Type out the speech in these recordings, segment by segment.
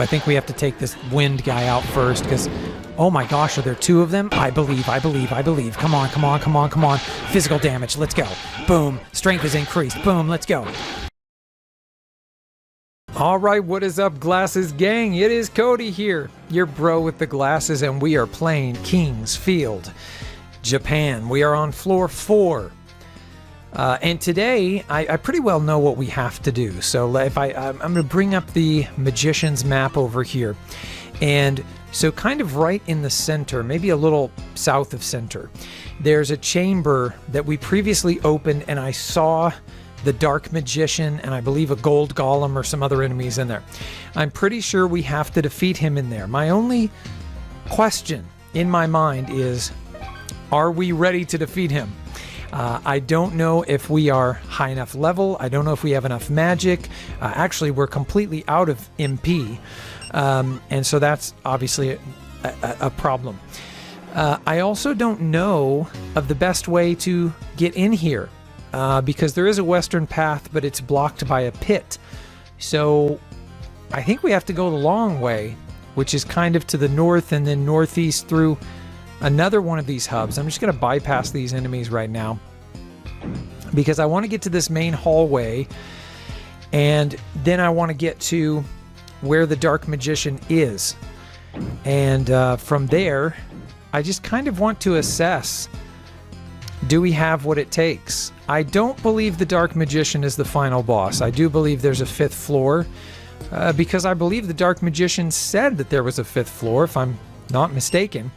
think we have to take this wind guy out first because, oh my gosh, are there two of them? I believe. Come on. Physical damage, let's go. Boom, strength is increased. Boom, let's go. All right, what is up, Glasses Gang? It is Cody here, your bro with the glasses, and we are playing King's Field, Japan. We are on floor 4. And today, I pretty well know what we have to do. So if I'm going to bring up the Magician's map over here. And so kind of right in the center, maybe a little south of center, there's a chamber that we previously opened, and I saw the Dark Magician, and I believe a Gold Golem or some other enemies in there. I'm pretty sure we have to defeat him in there. My only question in my mind is, are we ready to defeat him? I don't know if we are high enough level. I don't know if we have enough magic. Actually, we're completely out of MP, and so that's obviously a problem. I also don't know of the best way to get in here. Because there is a western path, but it's blocked by a pit. So I think we have to go the long way, which is kind of to the north and then northeast through another one of these hubs. I'm just going to bypass these enemies right now because I want to get to this main hallway, and then I want to get to where the Dark Magician is. And from there, I just kind of want to assess, do we have what it takes? I don't believe the Dark Magician is the final boss. I do believe there's a 5th floor, because I believe the Dark Magician said that there was a 5th floor, if I'm not mistaken.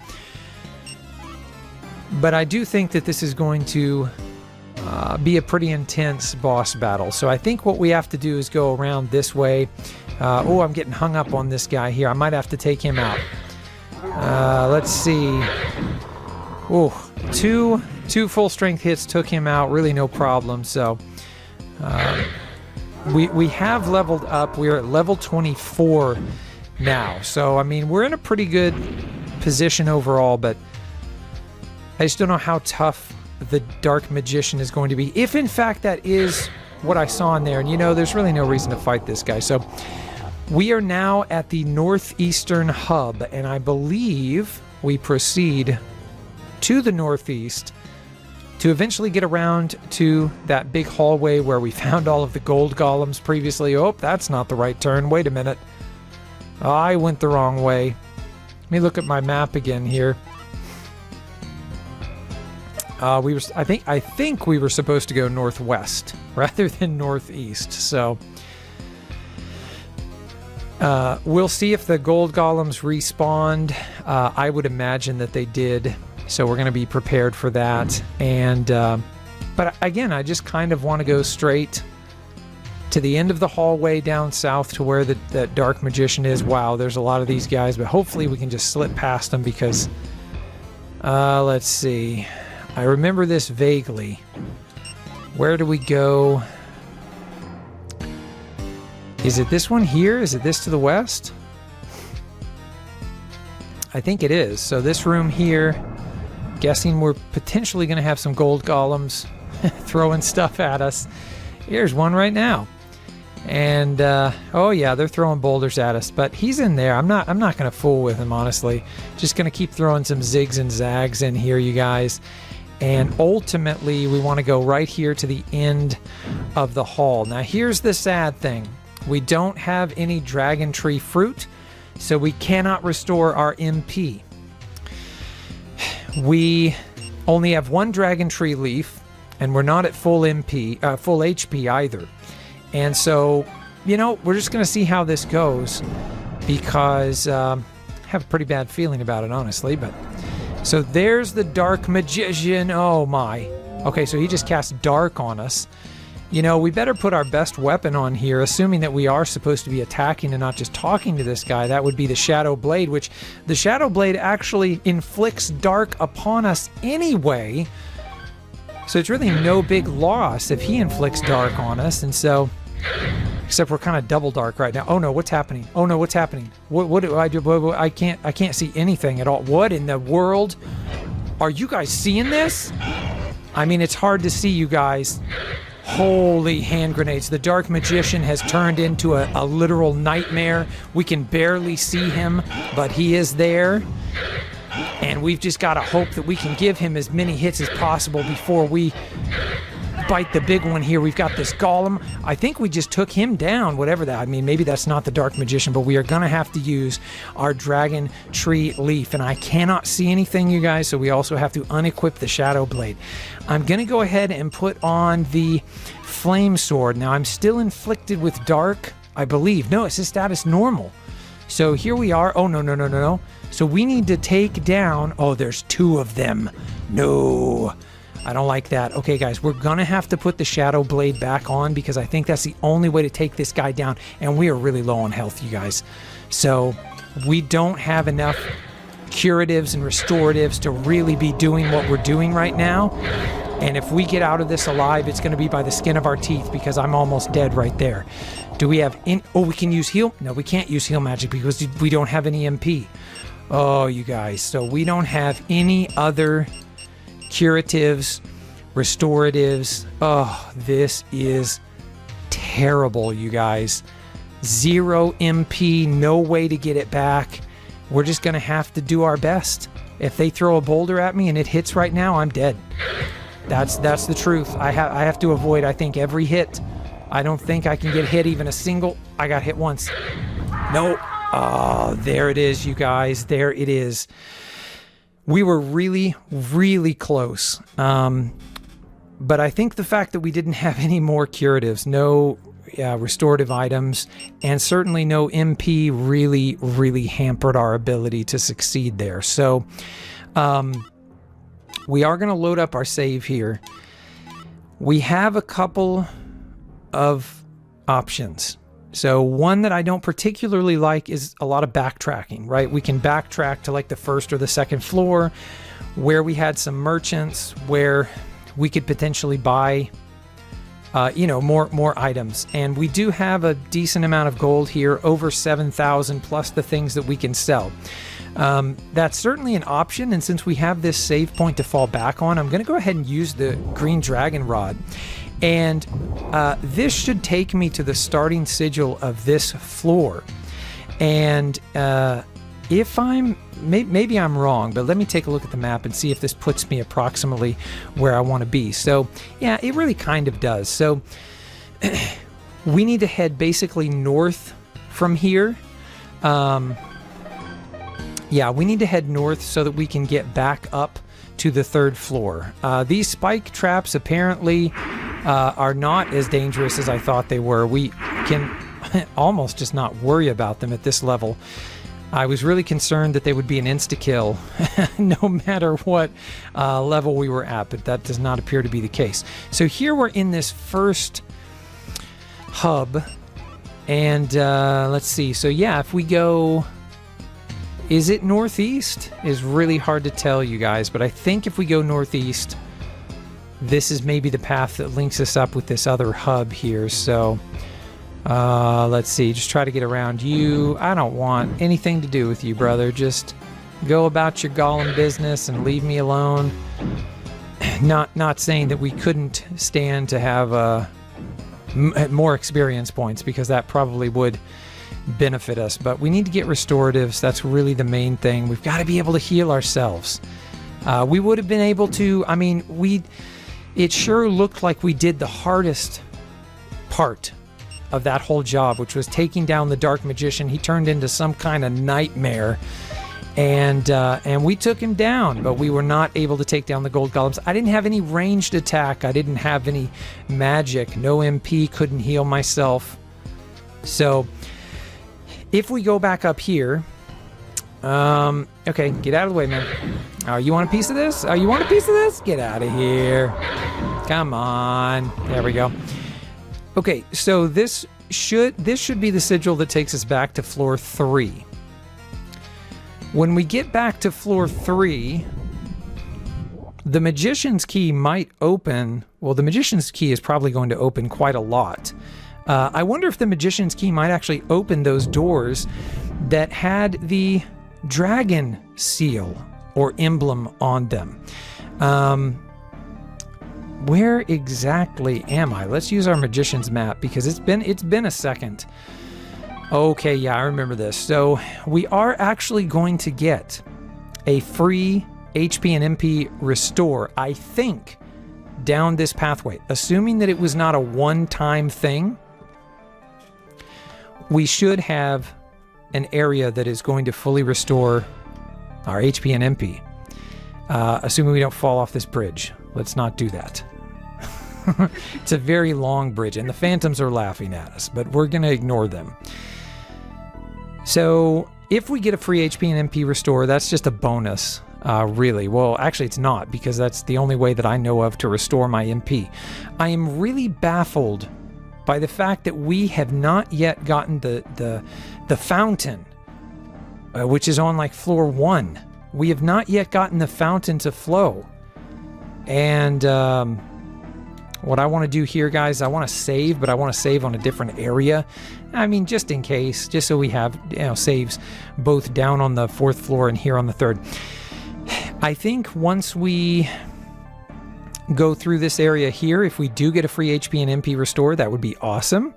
But I do think that this is going to be a pretty intense boss battle. So I think what we have to do is go around this way. Oh, I'm getting hung up on this guy here. I might have to take him out. Let's see. Oh, two full strength hits took him out, really no problem. So we have leveled up. We're at level 24 now. So I mean, we're in a pretty good position overall, but I just don't know how tough the Dark Magician is going to be. If in fact that is what I saw in there, and you know, there's really no reason to fight this guy. So we are now at the northeastern hub, and I believe we proceed to the northeast to eventually get around to that big hallway where we found all of the Gold Golems previously. Oh, that's not the right turn. Wait a minute. I went the wrong way. Let me look at my map again here. I think we were supposed to go northwest rather than northeast. So we'll see if the Gold Golems respawned. I would imagine that they did. So we're going to be prepared for that. And but again, I just kind of want to go straight to the end of the hallway down south to where the Dark Magician is. Wow, there's a lot of these guys, but hopefully we can just slip past them because let's see. I remember this vaguely. Where do we go? Is it this one here? Is it this to the west? I think it is. So this room here, guessing we're potentially going to have some Gold Golems throwing stuff at us. Here's one right now. And oh yeah, they're throwing boulders at us, but he's in there. I'm not going to fool with him, honestly. Just going to keep throwing some zigs and zags in here, you guys. And ultimately, we want to go right here to the end of the hall. Now, here's the sad thing. We don't have any dragon tree fruit, so we cannot restore our MP. We only have one dragon tree leaf, and we're not at full HP either. And so, you know, we're just going to see how this goes because I have a pretty bad feeling about it, honestly. But so there's the Dark Magician. Oh my. Okay, so he just cast dark on us. You know, we better put our best weapon on here, assuming that we are supposed to be attacking and not just talking to this guy. That would be the Shadow Blade, which the Shadow Blade actually inflicts dark upon us anyway. So it's really no big loss if he inflicts dark on us. And so, except we're kind of double dark right now. Oh no, what's happening? Oh no, what's happening? What do I do? I can't see anything at all. What in the world? Are you guys seeing this? I mean, it's hard to see, you guys. Holy hand grenades. The Dark Magician has turned into a literal nightmare. We can barely see him, but he is there. And we've just got to hope that we can give him as many hits as possible before we bite the big one here. We've got this golem. I think we just took him down, whatever that. I mean, maybe that's not the Dark Magician, but we are going to have to use our Dragon Tree Leaf. And I cannot see anything, you guys, so we also have to unequip the Shadow Blade. I'm going to go ahead and put on the Flame Sword. Now, I'm still inflicted with Dark, I believe. No, it's his status normal. So here we are. Oh, no. So we need to take down... Oh, there's 2 of them. No. I don't like that. Okay, guys, we're going to have to put the Shadow Blade back on because I think that's the only way to take this guy down. And we are really low on health, you guys. So we don't have enough curatives and restoratives to really be doing what we're doing right now. And if we get out of this alive, it's going to be by the skin of our teeth because I'm almost dead right there. Do we have... Oh, we can use heal? No, we can't use heal magic because we don't have any MP. Oh, you guys. So we don't have any other... curatives, restoratives. Oh, this is terrible, you guys. 0 MP, no way to get it back. We're just going to have to do our best. If they throw a boulder at me and it hits right now, I'm dead. That's the truth. I have to avoid, I think, every hit. I don't think I can get hit even a single... I got hit once. No. Oh, there it is, you guys. There it is. We were really, really close. But I think the fact that we didn't have any more curatives, no restorative items, and certainly no MP really, really hampered our ability to succeed there. So we are going to load up our save here. We have a couple of options. So one that I don't particularly like is a lot of backtracking, right? We can backtrack to like the first or the second floor where we had some merchants where we could potentially buy, more items. And we do have a decent amount of gold here, over 7,000 plus the things that we can sell. That's certainly an option. And since we have this save point to fall back on, I'm going to go ahead and use the green dragon rod. And this should take me to the starting sigil of this floor. And if maybe I'm wrong, but let me take a look at the map and see if this puts me approximately where I want to be. So yeah, it really kind of does. So we need to head basically north from here. Yeah, we need to head north so that we can get back up to the 3rd floor. These spike traps apparently are not as dangerous as I thought they were. We can almost just not worry about them at this level. I was really concerned that they would be an insta-kill no matter what level we were at, but that does not appear to be the case. So here we're in this first hub, and let's see. So yeah, if we go... Is it northeast? Is really hard to tell, you guys, but I think if we go northeast, this is maybe the path that links us up with this other hub here. So let's see, just try to get around you. I don't want anything to do with you, brother. Just go about your golem business and leave me alone. Not saying that we couldn't stand to have more experience points, because that probably would benefit us, but we need to get restoratives. That's really the main thing. We've got to be able to heal ourselves. We would have been able to, I mean, it sure looked like we did the hardest part of that whole job, which was taking down the Dark Magician. He turned into some kind of nightmare, and we took him down, but we were not able to take down the Gold Golems. I didn't have any ranged attack. I didn't have any magic. No MP, couldn't heal myself. So if we go back up here, okay, get out of the way, man. Oh, you want a piece of this? Oh, you want a piece of this? Get out of here. Come on. There we go. Okay, so this should be the sigil that takes us back to floor 3. When we get back to floor 3, the Magician's Key might open... Well, the Magician's Key is probably going to open quite a lot. I wonder if the Magician's Key might actually open those doors that had the dragon seal or emblem on them. Where exactly am I? Let's use our magician's map because it's been a second. Okay, yeah, I remember this. So we are actually going to get a free HP and MP restore, I think, down this pathway. Assuming that it was not a one-time thing, we should have an area that is going to fully restore our HP and MP. Assuming we don't fall off this bridge. Let's not do that. It's a very long bridge, and the phantoms are laughing at us, but we're going to ignore them. So if we get a free HP and MP restore, that's just a bonus, really. Well, actually it's not, because that's the only way that I know of to restore my MP. I am really baffled by the fact that we have not yet gotten the fountain, which is on like floor 1. We have not yet gotten the fountain to flow. And what I want to do here, guys, I want to save, but I want to save on a different area. I mean, just in case, just so we have, saves both down on the 4th floor and here on the 3rd. I think once we go through this area here, if we do get a free HP and MP restore, that would be awesome.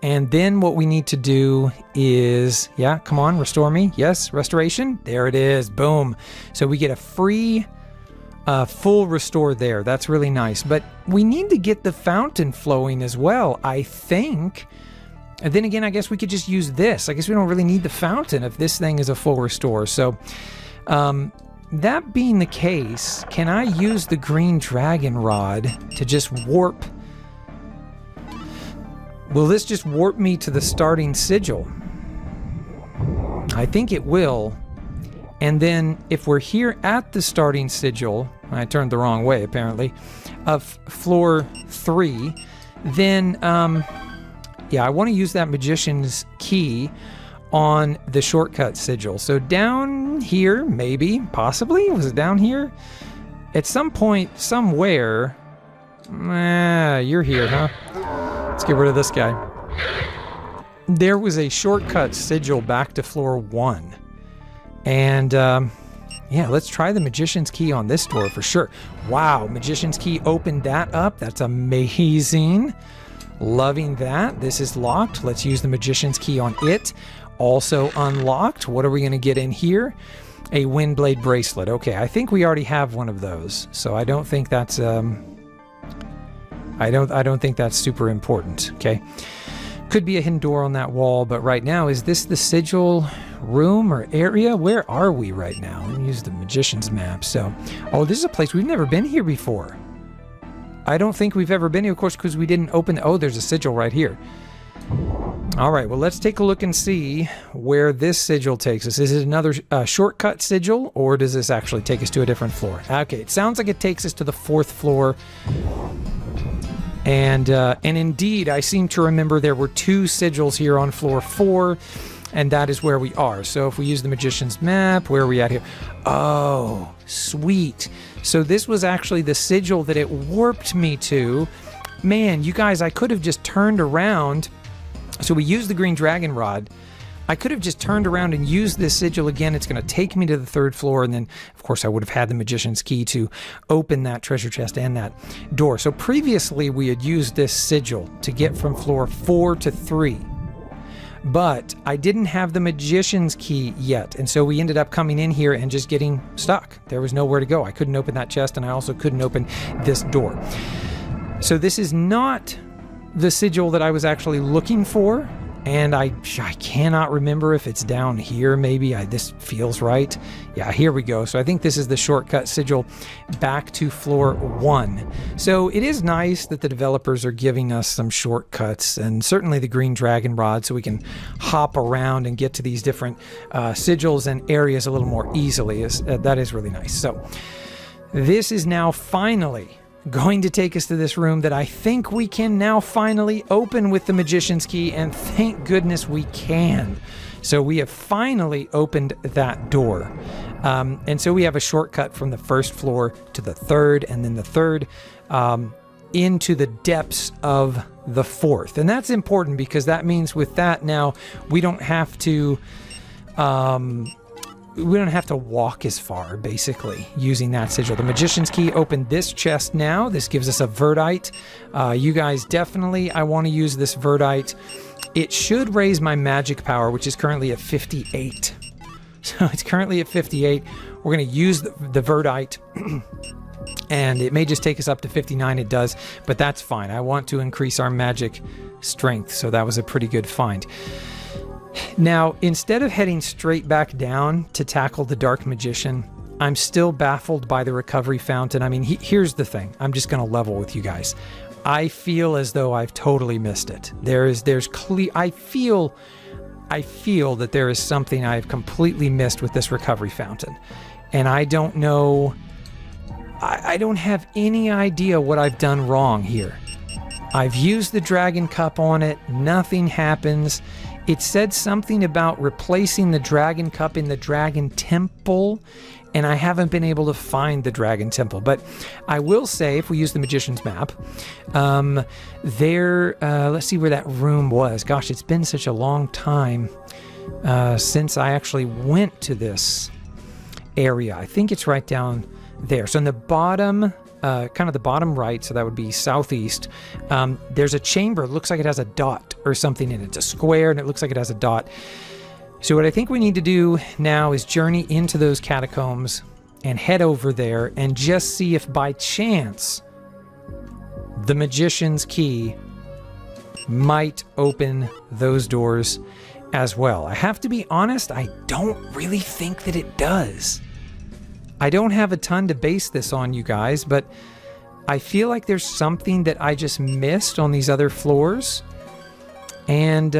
And then what we need to do is, yeah, come on, restore me. Yes, restoration. There it is. Boom. So we get a free full restore there. That's really nice. But we need to get the fountain flowing as well, I think. And then again, I guess we could just use this. I guess we don't really need the fountain if this thing is a full restore. So that being the case, can I use the green dragon rod to just warp? Will this just warp me to the starting sigil? I think it will. And then if we're here at the starting sigil, I turned the wrong way apparently, of floor 3, then yeah, I want to use that magician's key on the shortcut sigil. So down here, maybe, possibly, was it down here? At some point, somewhere, you're here, huh? Let's get rid of this guy. There was a shortcut sigil back to floor 1. And yeah, let's try the magician's key on this door for sure. Wow, magician's key opened that up. That's amazing. Loving that. This is locked. Let's use the magician's key on it. Also unlocked. What are we going to get in here? A windblade bracelet. Okay, I think we already have one of those. So I don't think that's I don't think that's super important. Okay. Could be a hidden door on that wall, but right now, is this the sigil room or area? Where are we right now? Let me use the magician's map. So, oh, this is a place we've never been here before. I don't think we've ever been here, of course, because we didn't open. Oh, there's a sigil right here. All right, well, let's take a look and see where this sigil takes us. Is it another shortcut sigil, or does this actually take us to a different floor? Okay, it sounds like it takes us to the 4th floor. And indeed, I seem to remember there were 2 sigils here on floor 4, and that is where we are. So if we use the magician's map, where are we at here? Oh, sweet. So this was actually the sigil that it warped me to. Man, you guys, I could have just turned around. So we used the green dragon rod. I could have just turned around and used this sigil again. It's going to take me to the 3rd floor, and then, of course, I would have had the magician's key to open that treasure chest and that door. So previously, we had used this sigil to get from floor 4 to 3. But I didn't have the magician's key yet, and so we ended up coming in here and just getting stuck. There was nowhere to go. I couldn't open that chest, and I also couldn't open this door. So this is not the sigil that I was actually looking for. And I cannot remember if it's down here, maybe. This feels right. Yeah, here we go. So I think this is the shortcut sigil back to floor 1. So it is nice that the developers are giving us some shortcuts, and certainly the green dragon rod, so we can hop around and get to these different sigils and areas a little more easily. That is really nice. So this is now finally going to take us to this room that I think we can now finally open with the magician's key, and thank goodness we can. So we have finally opened that door. And so we have a shortcut from the 1st floor to the 3rd, and then the 3rd into the depths of the 4th. And that's important because that means with that now we don't have to we don't have to walk as far, basically, using that sigil. The Magician's Key opened this chest now. This gives us a Verdite. You guys, definitely, I want to use this Verdite. It should raise my magic power, which is currently at 58. So it's currently at 58. We're going to use the Verdite, and it may just take us up to 59. It does, but that's fine. I want to increase our magic strength, so that was a pretty good find. Now, instead of heading straight back down to tackle the Dark Magician, I'm still baffled by the recovery fountain. I mean, here's the thing. I'm just going to level with you guys. I feel as though I've totally missed it. There's clear. I feel that there is something I've completely missed with this recovery fountain, and I don't know. I don't have any idea what I've done wrong here. I've used the Dragon Cup on it. Nothing happens. It said something about replacing the Dragon Cup in the Dragon Temple, and I haven't been able to find the Dragon Temple. But I will say, if we use the Magician's Map, let's see where that room was. Gosh, it's been such a long time since I actually went to this area. I think it's right down there. So in the bottom, kind of the bottom right, so that would be southeast, there's a chamber. It looks like it has a dot or something in it. It's a square, and it looks like it has a dot. So what I think we need to do now is journey into those catacombs and head over there and just see if by chance the Magician's Key might open those doors as well. I have to be honest, I don't really think that it does. I don't have a ton to base this on, you guys, but I feel like there's something that I just missed on these other floors. And,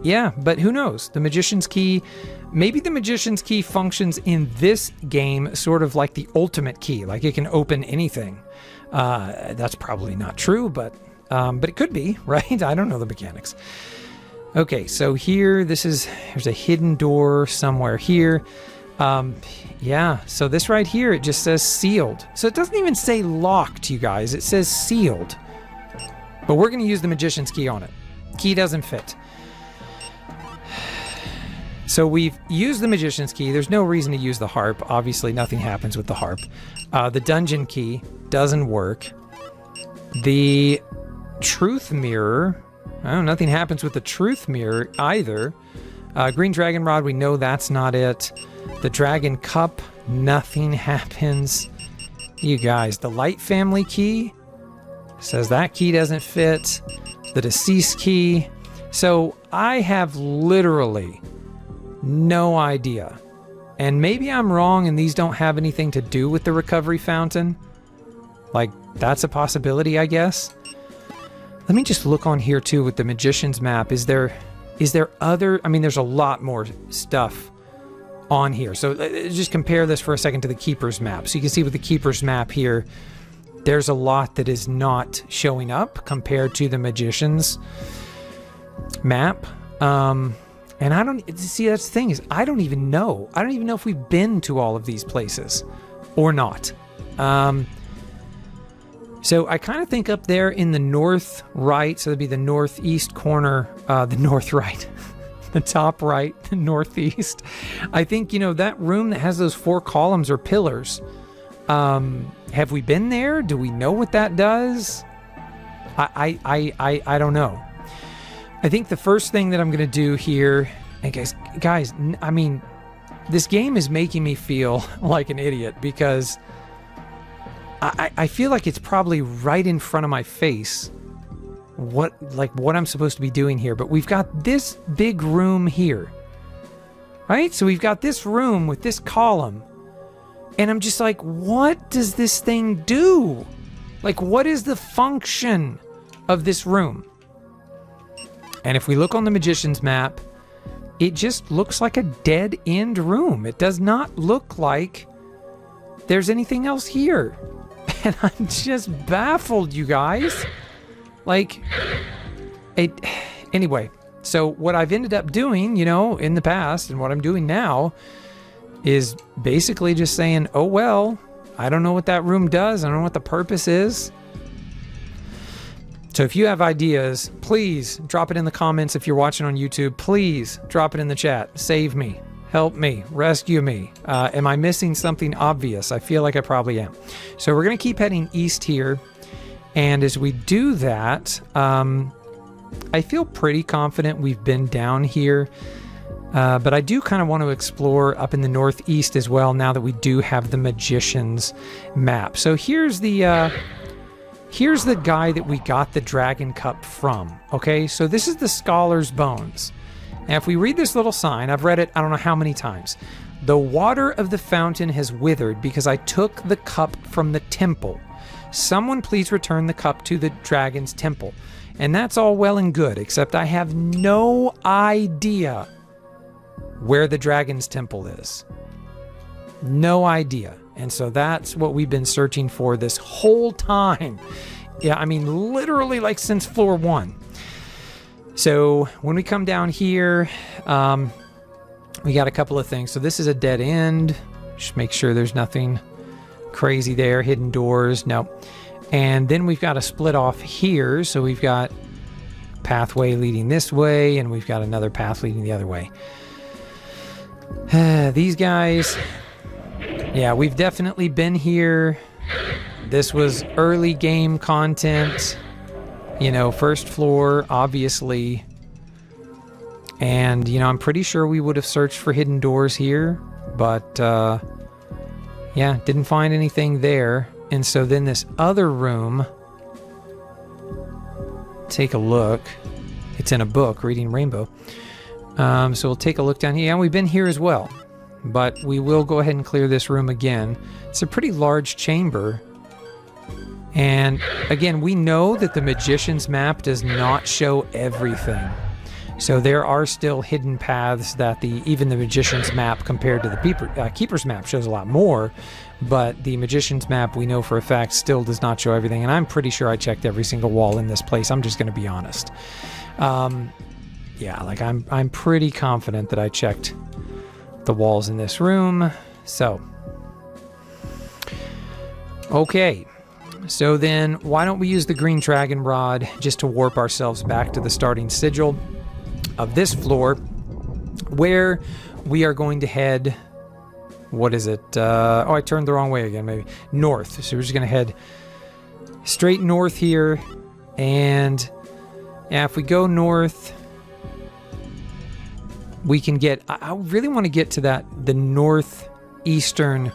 yeah, but who knows? The Magician's Key, maybe the Magician's Key functions in this game sort of like the ultimate key, like it can open anything. That's probably not true, but it could be, right? I don't know the mechanics. Okay, so here, there's a hidden door somewhere here. Yeah, so this right here, it just says sealed. So it doesn't even say locked, you guys. It says sealed. But we're going to use the Magician's Key on it. Key doesn't fit. So we've used the Magician's Key. There's no reason to use the harp. Obviously, nothing happens with the harp. The Dungeon Key doesn't work. The Truth Mirror, nothing happens with the Truth Mirror either. Green Dragon Rod, we know that's not it. The Dragon Cup, nothing happens. You guys, the Light Family Key says that key doesn't fit. The Deceased Key. So I have literally no idea. And maybe I'm wrong and these don't have anything to do with the recovery fountain. Like, that's a possibility, I guess. Let me just look on here too with the Magician's Map. Is there other... I mean, there's a lot more stuff on here. So just compare this for a second to the Keeper's Map. So you can see with the Keeper's Map here, there's a lot that is not showing up compared to the Magician's Map. And I don't... See, that's the thing is, I don't even know. I don't even know if we've been to all of these places or not. So I kind of think up there in the north right, so that'd be the northeast corner, the north right, the top right, the northeast. I think, that room that has those 4 columns or pillars, have we been there? Do we know what that does? I don't know. I think the first thing that I'm going to do here, and guys, I mean, this game is making me feel like an idiot because I feel like it's probably right in front of my face what I'm supposed to be doing here. But we've got this big room here, right? So we've got this room with this column. And I'm just like, what does this thing do? Like, what is the function of this room? And if we look on the Magician's Map, it just looks like a dead-end room. It does not look like there's anything else here. And I'm just baffled, you guys. Anyway, so what I've ended up doing, in the past, and what I'm doing now, is basically just saying, oh well, I don't know what that room does. I don't know what the purpose is. So if you have ideas, please drop it in the comments. If you're watching on YouTube, please drop it in the chat. Save me. Help me. Rescue me. Am I missing something obvious? I feel like I probably am. So we're going to keep heading east here. And as we do that, I feel pretty confident we've been down here. But I do kind of want to explore up in the northeast as well now that we do have the Magician's map. So here's the guy that we got the Dragon Cup from. Okay, so this is the Scholar's Bones. Now, if we read this little sign, I've read it I don't know how many times. The water of the fountain has withered because I took the cup from the temple. Someone please return the cup to the dragon's temple. And that's all well and good, except I have no idea where the dragon's temple is. No idea. And so that's what we've been searching for this whole time. Yeah, I mean, literally like since floor 1. So when we come down here, we got a couple of things. So this is a dead end. Just make sure there's nothing crazy there. Hidden doors. No. And then we've got a split off here. So we've got pathway leading this way, and we've got another path leading the other way. These guys, yeah, we've definitely been here. This was early game content. You know, first floor, obviously. And, you know, I'm pretty sure we would have searched for hidden doors here. But, yeah, didn't find anything there. And so then this other room, take a look. It's in a book, Reading Rainbow. So we'll take a look down here. Yeah, we've been here as well. But we will go ahead and clear this room again. It's a pretty large chamber. And again, we know that the Magician's map does not show everything. So there are still hidden paths that even the Magician's map compared to the Keeper's map shows a lot more. But the Magician's map, we know for a fact, still does not show everything. And I'm pretty sure I checked every single wall in this place. I'm just going to be honest. Yeah, like I'm pretty confident that I checked the walls in this room. So, okay. So then, why don't we use the green dragon rod just to warp ourselves back to the starting sigil of this floor, where we are going to head. What is it? Oh, I turned the wrong way again, maybe. North. So we're just going to head straight north here. And yeah, if we go north, we can get... I really want to get to the northeastern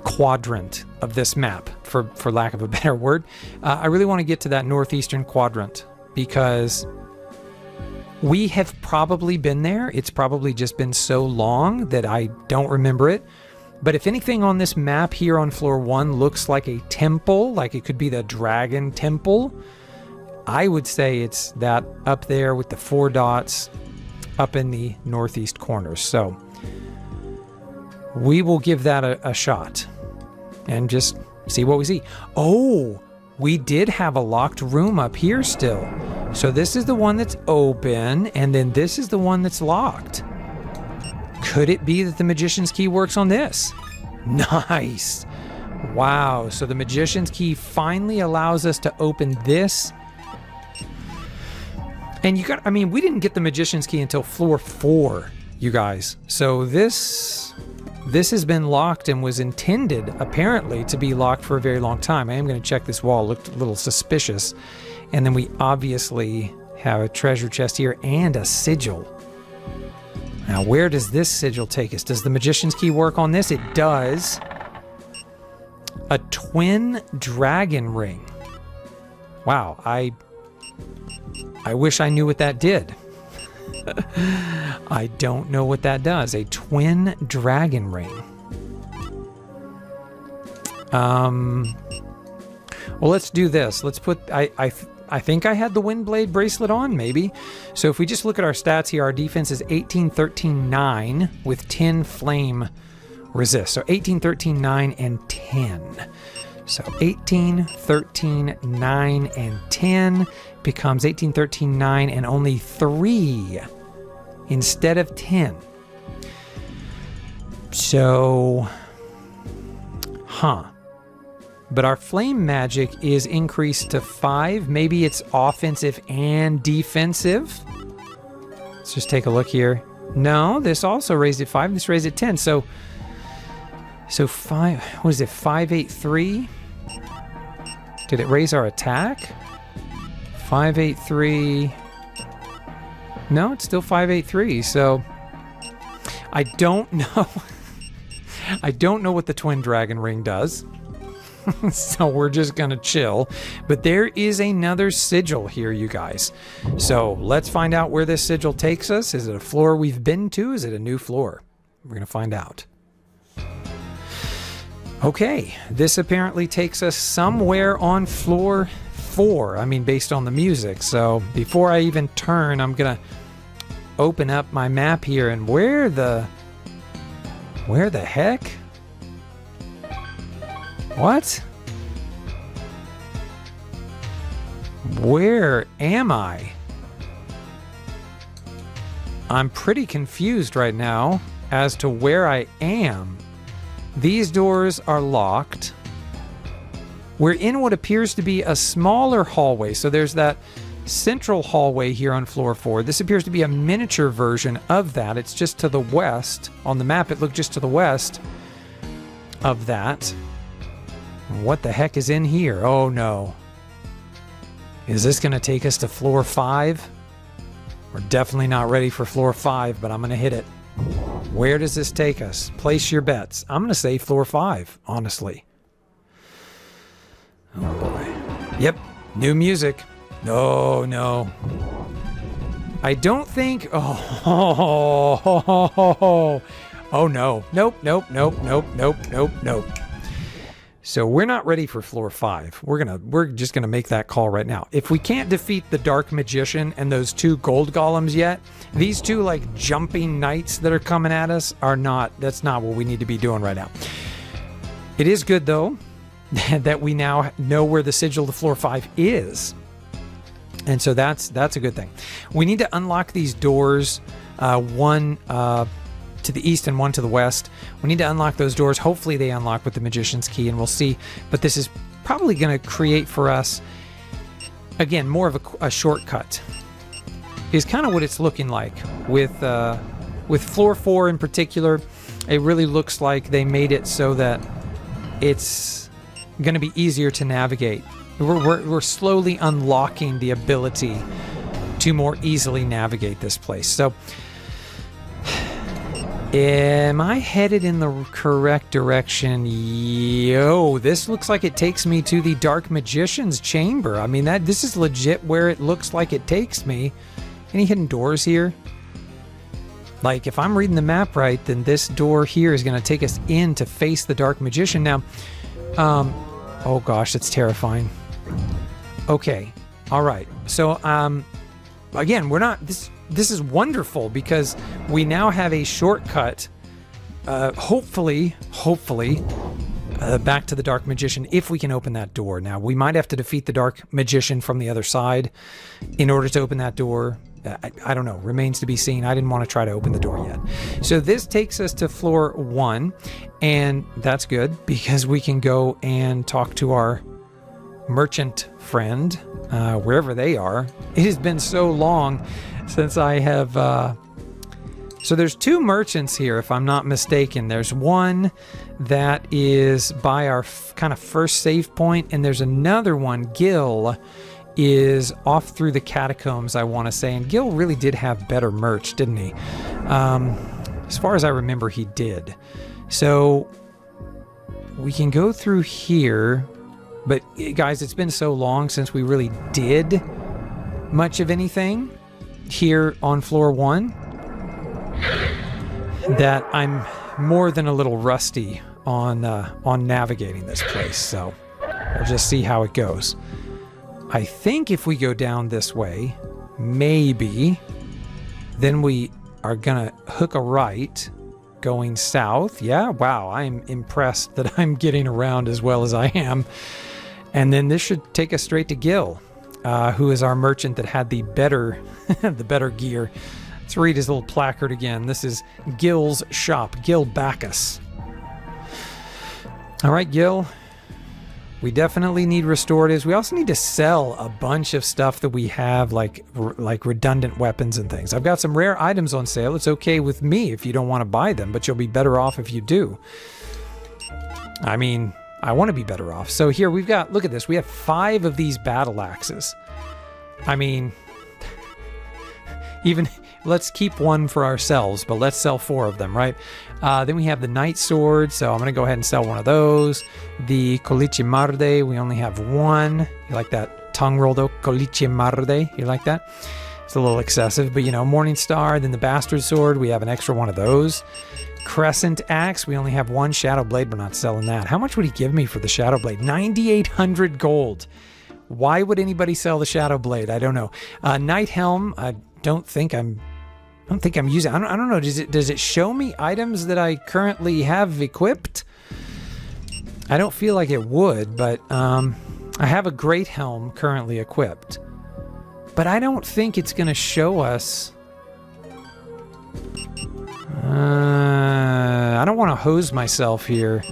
quadrant of this map, for lack of a better word. I really want to get to that northeastern quadrant because we have probably been there. It's probably just been so long that I don't remember it. But if anything on this map here on floor 1 looks like a temple, like it could be the Dragon Temple, I would say it's that up there with the 4 dots up in the northeast corner. So we will give that a shot and just see what we see. Oh, we did have a locked room up here still. So this is the one that's open, and then this is the one that's locked. Could it be that the Magician's Key works on this? Nice. Wow, so the Magician's Key finally allows us to open this. And we didn't get the Magician's Key until floor 4, you guys. So this has been locked and was intended, apparently, to be locked for a very long time. I am going to check this wall. It looked a little suspicious. And then we obviously have a treasure chest here and a sigil. Now, where does this sigil take us? Does the Magician's Key work on this? It does. A twin dragon ring. Wow, I wish I knew what that did. I don't know what that does. A twin dragon ring. Well, let's do this. Let's put... I think I had the Windblade bracelet on, maybe. So if we just look at our stats here, our defense is 18, 13, 9 with 10 flame resist. So 18, 13, 9, and 10. So 18, 13, 9, and 10 becomes 18, 13, 9, and only 3 instead of 10. So, but our flame magic is increased to 5. Maybe it's offensive and defensive. Let's just take a look here. No, this also raised it 5. This raised it 10. So 5, what is it, 583? Did it raise our attack? 583. No, it's still 583. So I don't know. I don't know what the twin dragon ring does. So we're just gonna chill. But there is another sigil here, you guys. So let's find out where this sigil takes us. Is it a floor we've been to? Is it a new floor? We're gonna find out. Okay, this apparently takes us somewhere on floor 4. I mean, based on the music. So before I even turn, I'm gonna open up my map here, and where the heck? What? Where am I? I'm pretty confused right now as to where I am. These doors are locked. We're in what appears to be a smaller hallway. So there's that central hallway here on floor 4. This appears to be a miniature version of that. It's just to the west. On the map, it looked just to the west of that. What the heck is in here? Oh no. Is this going to take us to floor 5? We're definitely not ready for floor 5, but I'm going to hit it. Where does this take us? Place your bets. I'm going to say floor 5, honestly. Oh boy. Yep, new music. No, no. I don't think... Oh no. Nope, nope, nope, nope, nope, nope, nope. So we're not ready for floor 5. We're just gonna make that call right now. If we can't defeat the Dark Magician and those 2 Gold Golems yet, these 2 like jumping knights that are coming at us are not. That's not what we need to be doing right now. It is good though that we now know where the sigil to floor 5 is, and so that's a good thing. We need to unlock these doors. One to the east and one to the west. We need to unlock those doors. Hopefully they unlock with the Magician's Key, and we'll see. But this is probably going to create for us, again, more of a shortcut. Is kind of what it's looking like with floor 4 in particular. It really looks like they made it so that it's going to be easier to navigate. We're slowly unlocking the ability to more easily navigate this place. So am I headed in the correct direction? Yo, this looks like it takes me to the Dark Magician's chamber. I mean, this is legit where it looks like it takes me. Any hidden doors here? Like, if I'm reading the map right, then this door here is going to take us in to face the Dark Magician. Now, oh gosh, that's terrifying. Okay, all right. So, again, we're not... This is wonderful because we now have a shortcut, hopefully, back to the Dark Magician if we can open that door. Now, we might have to defeat the Dark Magician from the other side in order to open that door. I don't know. Remains to be seen. I didn't want to try to open the door yet. So this takes us to floor 1, and that's good because we can go and talk to our merchant friend, wherever they are. It has been so long since I have... So there's 2 merchants here, if I'm not mistaken. There's one that is by our kind of first save point, and there's another one, Gil, is off through the catacombs, I want to say. And Gil really did have better merch, didn't he? As far as I remember, he did. So we can go through here, but guys, it's been so long since we really did much of anything here on floor 1 that I'm more than a little rusty on navigating this place. So we'll just see how it goes. I think if we go down this way, maybe, then we are gonna hook a right going south. Yeah, wow, I'm impressed that I'm getting around as well as I am. And then this should take us straight to Gil, who is our merchant that had the better the better gear. Let's read his little placard again. This is Gil's shop, Gil Bacchus. All right, Gil, We definitely need restoratives. We also need to sell a bunch of stuff that we have, like redundant weapons and things. I've got some rare items on sale. It's okay with me if you don't want to buy them, but you'll be better off if you do. I mean, I want to be better off. So here we've got, look at this. We have 5 of these battle axes. I mean, even let's keep one for ourselves, but let's sell 4 of them, right? Then we have the knight sword, so I'm going to go ahead and sell one of those. The colichemarde, we only have 1. You like that tongue roll though? Colichemarde, you like that? It's a little excessive, but you know, Morning Star, then the bastard sword, we have an extra one of those. Crescent axe, we only have 1. Shadow blade, we're not selling that. How much would he give me for the shadow blade? 9,800 gold. Why would anybody sell the shadow blade? I don't know. Knight helm, I don't think I'm using. I don't know. Does it show me items that I currently have equipped? I don't feel like it would, but I have a great helm currently equipped. But I don't think it's going to show us. I don't want to hose myself here.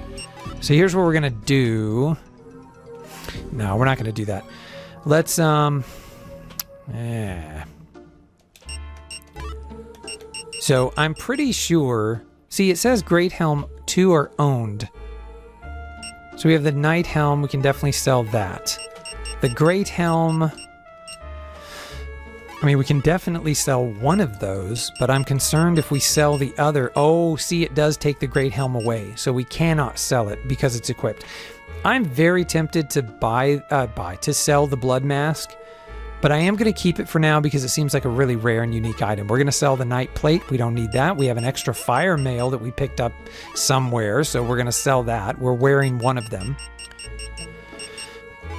So here's what we're going to do. No, we're not going to do that. Let's So I'm pretty sure, see it says Great Helm 2 are owned. So we have the Knight Helm, we can definitely sell that. The Great Helm, I mean we can definitely sell one of those, but I'm concerned if we sell the other. Oh, see it does take the Great Helm away, so we cannot sell it because it's equipped. I'm very tempted to sell the Blood Mask. But I am going to keep it for now because it seems like a really rare and unique item. We're going to sell the Knight Plate. We don't need that. We have an extra fire mail that we picked up somewhere, so we're going to sell that. We're wearing one of them.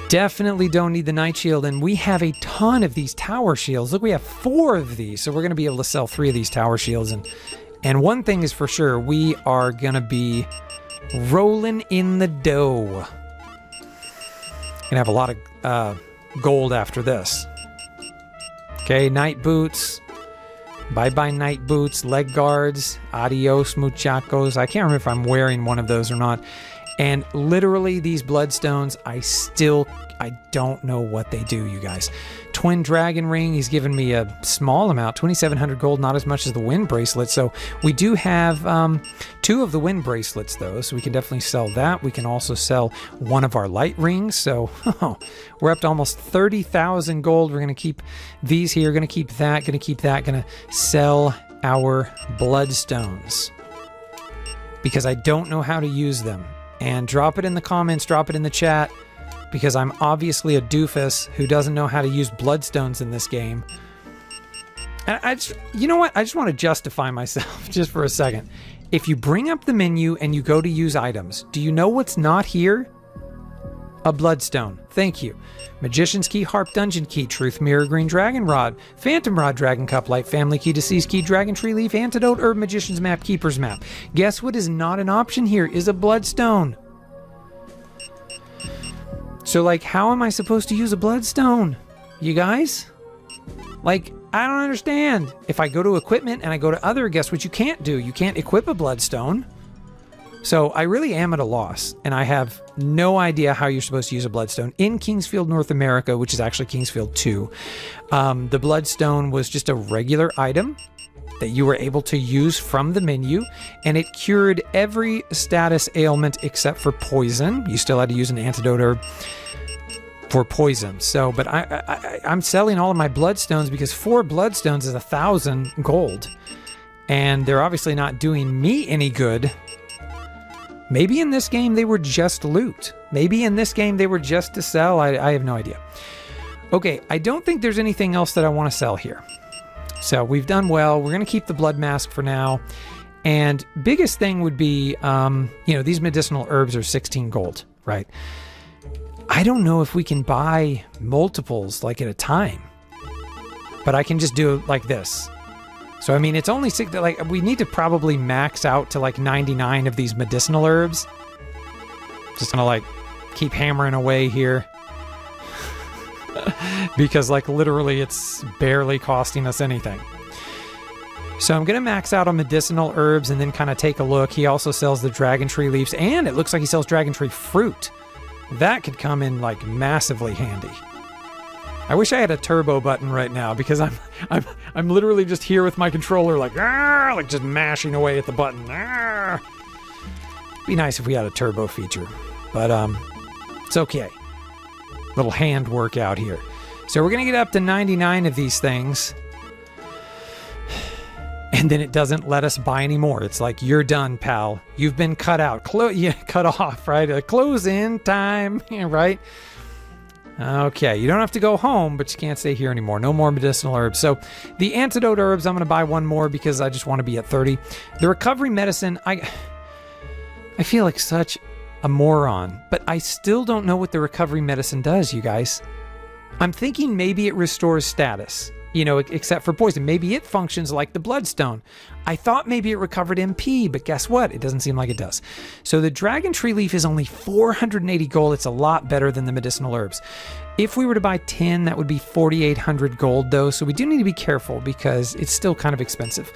Definitely don't need the Knight Shield, and we have a ton of these tower shields. Look, we have 4 of these, so we're going to be able to sell 3 of these tower shields. And one thing is for sure, we are going to be rolling in the dough. Going to have a lot of gold after this. Okay, night boots. Bye-bye night boots, leg guards, adios muchachos. I can't remember if I'm wearing one of those or not. And literally these bloodstones, I don't know what they do, you guys. Twin dragon ring, he's given me a small amount, 2,700 gold, not as much as the wind bracelet. So we do have 2 of the wind bracelets though, so we can definitely sell that. We can also sell one of our light rings. So we're up to almost 30,000 gold. We're going to keep these here, going to keep that, going to keep that, going to sell our bloodstones because I don't know how to use them. And drop it in the comments, drop it in the chat, because I'm obviously a doofus who doesn't know how to use bloodstones in this game. And you know what? I just want to justify myself just for a second. If you bring up the menu and you go to use items, do you know what's not here? A bloodstone. Thank you. Magician's Key, Harp Dungeon Key, Truth Mirror, Green Dragon Rod, Phantom Rod, Dragon Cup Light, Family Key, Deceased Key, Dragon Tree Leaf, Antidote, Herb, Magician's Map, Keeper's Map. Guess what is not an option here is a bloodstone. So, like, how am I supposed to use a bloodstone? You guys? Like, I don't understand. If I go to equipment and I go to other, guess what you can't do? You can't equip a bloodstone. So I really am at a loss, and I have no idea how you're supposed to use a bloodstone. In Kingsfield, North America, which is actually Kingsfield 2, the bloodstone was just a regular item that you were able to use from the menu, and it cured every status ailment except for poison. You still had to use an antidote herb for poison. So, but I'm selling all of my bloodstones because 4 bloodstones is 1,000 gold, and they're obviously not doing me any good. Maybe in this game they were just loot. Maybe in this game they were just to sell. I have no idea. Okay, I don't think there's anything else that I want to sell here. So we've done well. We're going to keep the blood mask for now. And biggest thing would be, these medicinal herbs are 16 gold, right? I don't know if we can buy multiples like at a time, but I can just do it like this. So, I mean, it's only 6, like, we need to probably max out to like 99 of these medicinal herbs. Just gonna like keep hammering away here. Because like literally it's barely costing us anything. So I'm gonna max out on medicinal herbs and then kind of take a look. He also sells the dragon tree leaves, and it looks like he sells dragon tree fruit. That could come in like massively handy. I wish I had a turbo button right now because I'm literally just here with my controller like just mashing away at the button. Be nice if we had a turbo feature, but it's okay. Little hand workout here. So we're gonna get up to 99 of these things, and then it doesn't let us buy anymore. It's like, you're done, pal. You've been cut out. Cut off, right? Close in time, right? Okay, you don't have to go home, but you can't stay here anymore. No more medicinal herbs. So the antidote herbs, I'm going to buy one more because I just want to be at 30. The recovery medicine, I feel like such a moron, but I still don't know what the recovery medicine does, you guys. I'm thinking maybe it restores status, except for poison. Maybe it functions like the bloodstone. I thought maybe it recovered MP, but guess what? It doesn't seem like it does. So the dragon tree leaf is only 480 gold. It's a lot better than the medicinal herbs. If we were to buy 10, that would be 4,800 gold though. So we do need to be careful because it's still kind of expensive.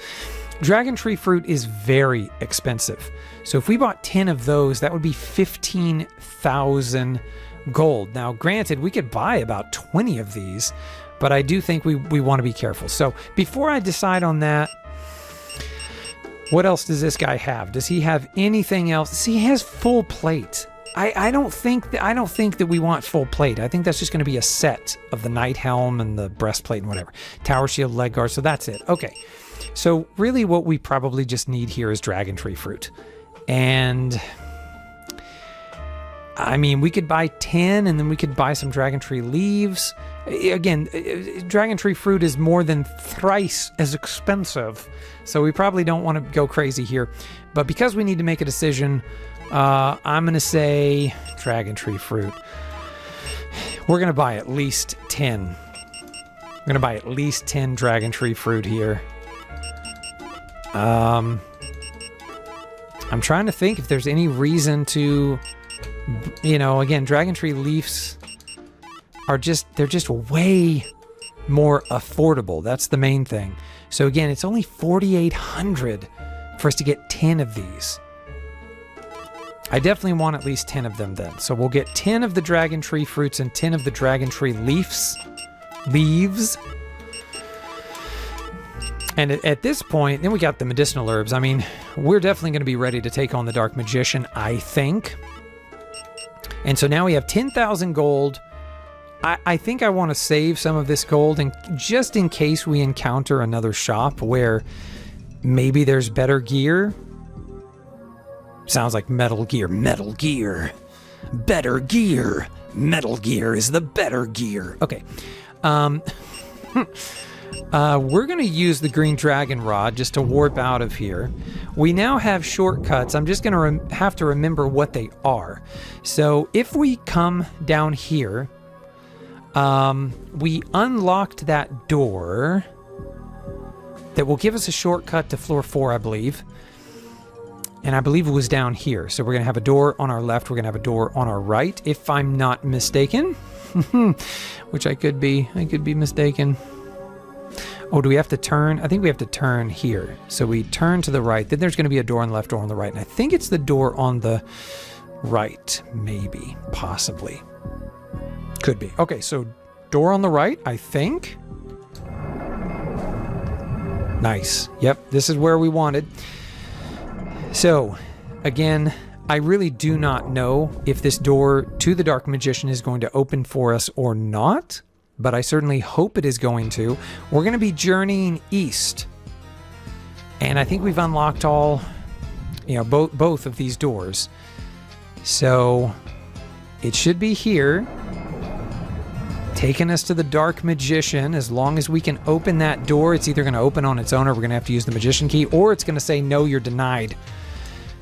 Dragon tree fruit is very expensive. So if we bought 10 of those, that would be 15,000 gold. Now, granted, we could buy about 20 of these, but I do think we want to be careful. So before I decide on that, what else does this guy have? Does he have anything else? See, he has full plate. I don't think that we want full plate. I think that's just going to be a set of the knight helm and the breastplate and whatever. Tower shield, leg guard, so that's it. Okay. So really what we probably just need here is dragon tree fruit. And I mean, we could buy 10 and then we could buy some dragon tree leaves. Again, dragon tree fruit is more than thrice as expensive, so we probably don't want to go crazy here. But because we need to make a decision, I'm going to say dragon tree fruit. We're going to buy at least 10. I'm going to buy at least 10 dragon tree fruit here. I'm trying to think if there's any reason to, again, dragon tree leaves are they're just way more affordable. That's the main thing. So again, it's only 4,800 for us to get 10 of these. I definitely want at least 10 of them then. So we'll get 10 of the dragon tree fruits and 10 of the dragon tree leaves. And at this point, then we got the medicinal herbs. I mean, we're definitely going to be ready to take on the Dark Magician, I think. And so now we have 10,000 gold. I think I want to save some of this gold, and just in case we encounter another shop where maybe there's better gear. Sounds like Metal Gear. Metal Gear. Better gear. Metal Gear is the better gear. Okay. We're going to use the green dragon rod just to warp out of here. We now have shortcuts. I'm just going to have to remember what they are. So if we come down here, we unlocked that door that will give us a shortcut to floor 4, I believe. And I believe it was down here. So we're going to have a door on our left. We're going to have a door on our right, if I'm not mistaken. Which I could be. I could be mistaken. Oh, do we have to turn? I think we have to turn here. So we turn to the right. Then there's going to be a door on the left, door on the right. And I think it's the door on the right. Maybe. Possibly. Could be. Okay, so door on the right, I think. Nice. Yep, this is where we wanted. So, again, I really do not know if this door to the Dark Magician is going to open for us or not, but I certainly hope it is going to. We're going to be journeying east. And I think we've unlocked all, both of these doors. So, it should be here, taking us to the Dark Magician. As long as we can open that door, it's either going to open on its own or we're going to have to use the Magician key, or it's going to say, no, you're denied.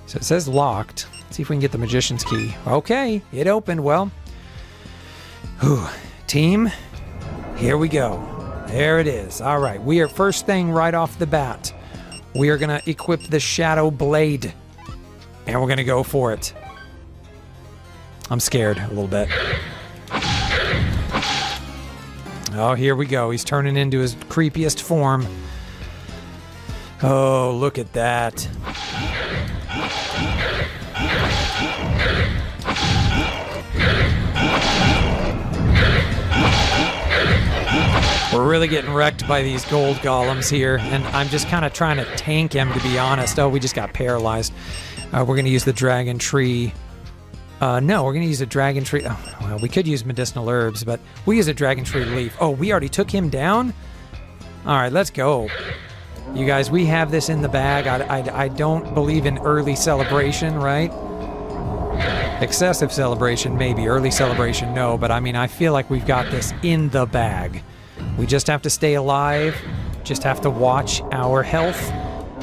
So it says locked. Let's see if we can get the Magician's key. Okay, it opened. Well, team, here we go. There it is. All right, we are first thing right off the bat. We are going to equip the Shadow Blade, and we're going to go for it. I'm scared a little bit. Oh, here we go. He's turning into his creepiest form. Oh, look at that. We're really getting wrecked by these gold golems here, and I'm just kind of trying to tank him, to be honest. Oh, we just got paralyzed. We're going to use the dragon tree. No, we're going to use a dragon tree. Oh, well, we could use medicinal herbs, but we use a dragon tree leaf. Oh, we already took him down? All right, let's go. You guys, we have this in the bag. I don't believe in early celebration, right? Excessive celebration, maybe. Early celebration, no. But I mean, I feel like we've got this in the bag. We just have to stay alive. Just have to watch our health.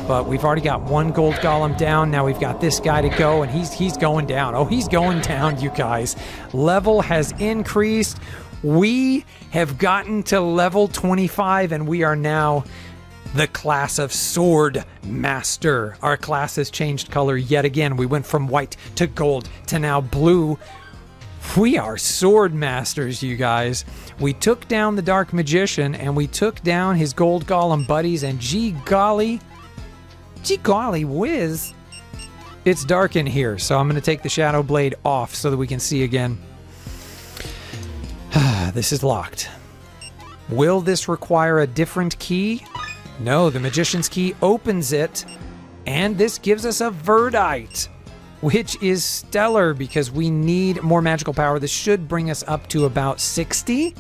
But we've already got one gold golem down. Now we've got this guy to go, and he's going down. Oh, he's going down, you guys. Level has increased. We have gotten to level 25, and we are now the class of Sword Master. Our class has changed color yet again. We went from white to gold to now blue. We are Sword Masters, you guys. We took down the Dark Magician, and we took down his gold golem buddies, and gee golly whiz, it's dark in here, so I'm going to take the Shadow Blade off so that we can see again. This is locked. Will this require a different key? No, the Magician's Key opens it, and this gives us a Verdite, which is stellar because we need more magical power. This should bring us up to about 60.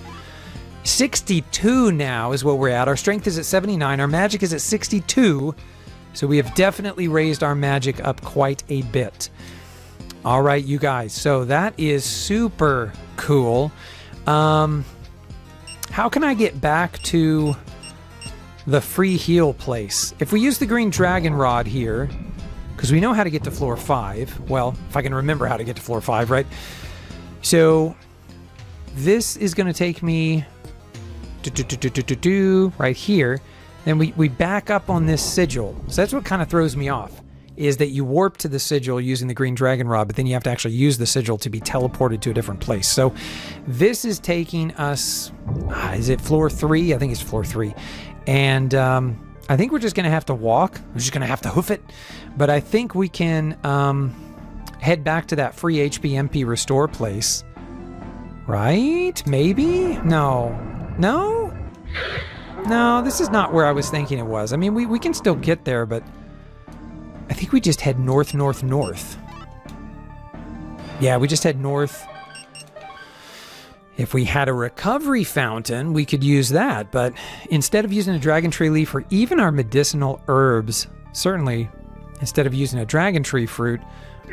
62 now is what we're at. Our strength is at 79. Our magic is at 62. So we have definitely raised our magic up quite a bit. All right, you guys. So that is super cool. How can I get back to the free heal place? If we use the green dragon rod here, because we know how to get to floor 5. Well, if I can remember how to get to floor 5, right? So this is going to take me right here. Then we back up on this sigil. So that's what kind of throws me off, is that you warp to the sigil using the green dragon rod, but then you have to actually use the sigil to be teleported to a different place. So this is taking us, is it floor 3? I think it's floor 3. And I think we're just going to have to walk. We're just going to have to hoof it. But I think we can head back to that free HP MP restore place. Right? Maybe? No. No? No, this is not where I was thinking it was. I mean, we can still get there, but I think we just head north, north, north. Yeah, we just head north. If we had a recovery fountain, we could use that, but instead of using a dragon tree leaf or even our medicinal herbs, certainly instead of using a dragon tree fruit,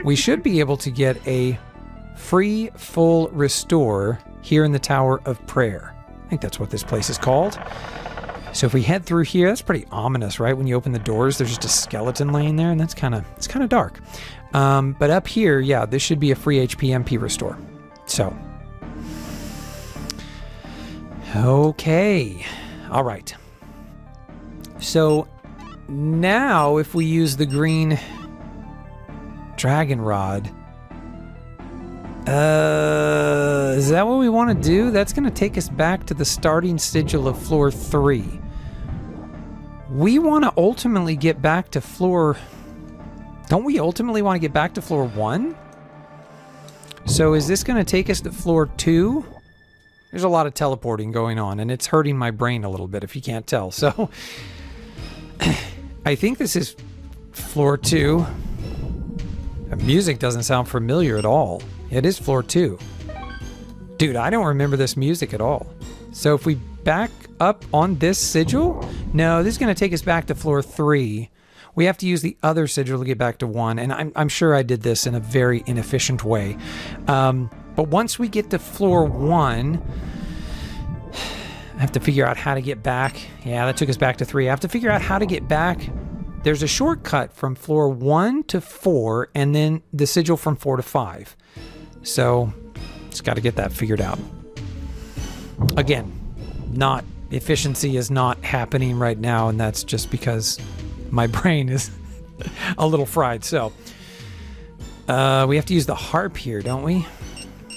we should be able to get a free full restore here in the Tower of Prayer. I think that's what this place is called. So if we head through here, that's pretty ominous, right? When you open the doors, there's just a skeleton laying there, and it's kind of dark. But up here, yeah, this should be a free HP MP restore. So, okay, all right. So now, if we use the green dragon rod, is that what we want to do? That's going to take us back to the starting sigil of floor 3. We want to ultimately get back to floor... Don't we ultimately want to get back to floor 1? So is this going to take us to floor 2? There's a lot of teleporting going on, and it's hurting my brain a little bit, if you can't tell. So I think this is floor 2. The music doesn't sound familiar at all. It is floor 2. Dude, I don't remember this music at all. So if we back up on this sigil... No, this is going to take us back to floor 3. We have to use the other sigil to get back to 1, and I'm sure I did this in a very inefficient way. But once we get to floor 1... I have to figure out how to get back. Yeah, that took us back to 3. I have to figure out how to get back. There's a shortcut from floor 1 to 4, and then the sigil from 4 to 5. So, just got to get that figured out. Again, efficiency is not happening right now, and that's just because my brain is a little fried. So, we have to use the harp here, don't we?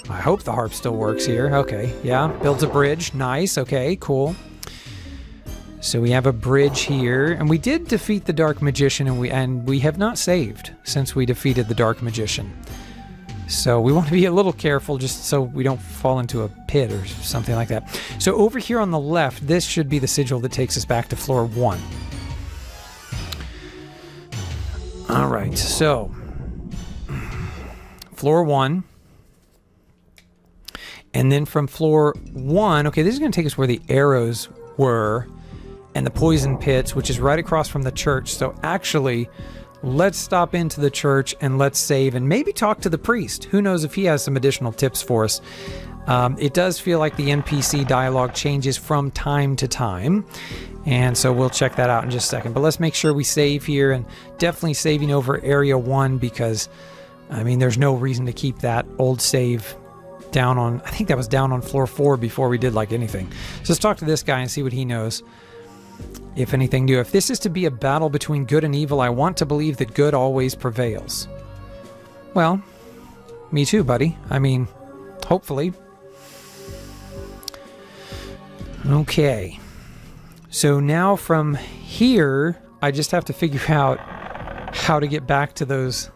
I hope the harp still works here. Okay, yeah, builds a bridge. Nice, okay, cool. So we have a bridge here, and we did defeat the Dark Magician, and we have not saved since we defeated the Dark Magician. So we want to be a little careful just so we don't fall into a pit or something like that. So over here on the left, this should be the sigil that takes us back to floor 1. All right, so floor 1. And then from floor 1, okay, this is going to take us where the arrows were and the poison pits, which is right across from the church. So actually, let's stop into the church and let's save and maybe talk to the priest. Who knows if he has some additional tips for us. It does feel like the NPC dialogue changes from time to time. And so we'll check that out in just a second. But let's make sure we save here, and definitely saving over area 1 because, I mean, there's no reason to keep that old save down on, I think that was down on floor 4 before we did like anything. So let's talk to this guy and see what he knows. If anything new. If this is to be a battle between good and evil, I want to believe that good always prevails. Well, me too, buddy. I mean, hopefully. Okay. So now from here, I just have to figure out how to get back to those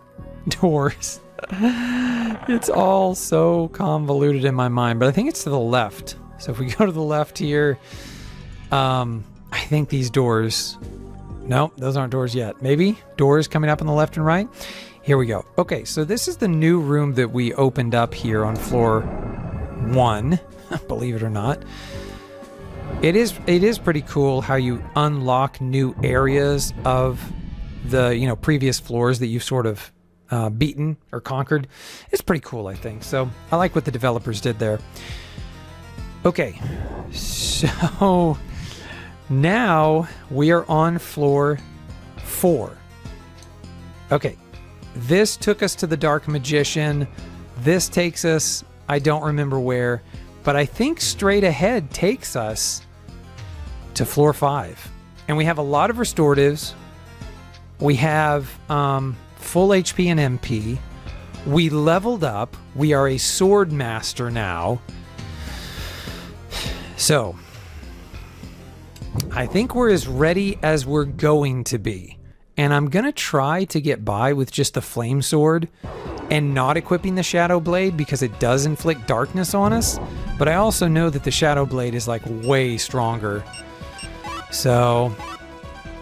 doors. It's all so convoluted in my mind, but I think it's to the left. So if we go to the left here, I think these doors... Nope, those aren't doors yet. Maybe doors coming up on the left and right. Here we go. Okay, so this is the new room that we opened up here on floor 1, believe it or not. It is pretty cool how you unlock new areas of the, previous floors that you've sort of beaten or conquered. It's pretty cool, I think. So I like what the developers did there. Okay, so now we are on floor 4. Okay, this took us to the Dark Magician. This takes us, I don't remember where, but I think straight ahead takes us to floor 5. And we have a lot of restoratives. We have full HP and MP. We leveled up. We are a sword master now. So, I think we're as ready as we're going to be. And I'm going to try to get by with just the flame sword and not equipping the shadow blade because it does inflict darkness on us. But I also know that the shadow blade is like way stronger. So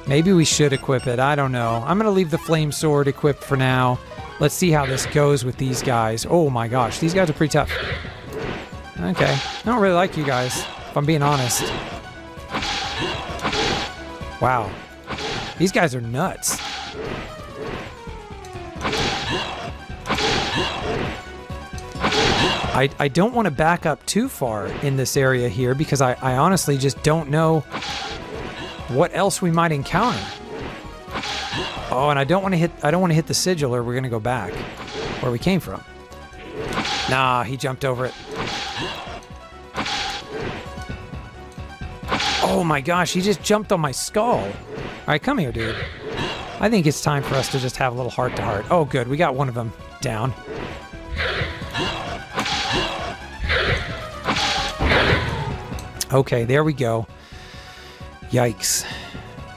maybe we should equip it. I don't know. I'm going to leave the flame sword equipped for now. Let's see how this goes with these guys. Oh my gosh, these guys are pretty tough. Okay, I don't really like you guys, if I'm being honest. Wow. These guys are nuts. I don't want to back up too far in this area here because I honestly just don't know what else we might encounter. Oh, and I don't want to hit the sigil or we're going to go back where we came from. Nah, he jumped over it. Oh my gosh, he just jumped on my skull. All right, come here, dude. I think it's time for us to just have a little heart-to-heart. Oh, good. We got one of them down. Okay, there we go. Yikes.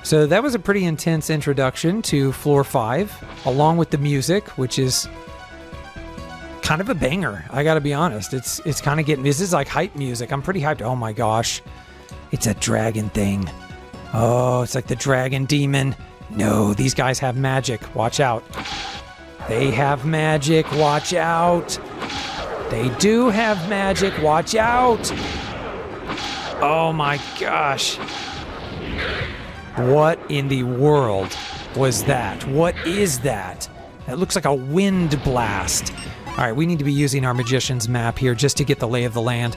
So that was a pretty intense introduction to floor 5, along with the music, which is kind of a banger. I gotta be honest. It's kind of getting... This is like hype music. I'm pretty hyped. Oh my gosh. It's a dragon thing. Oh, it's like the dragon demon. No, these guys have magic. Watch out. They have magic. Watch out. They do have magic. Watch out. Oh my gosh. What in the world was that? What is that? That looks like a wind blast. All right, we need to be using our magician's map here just to get the lay of the land.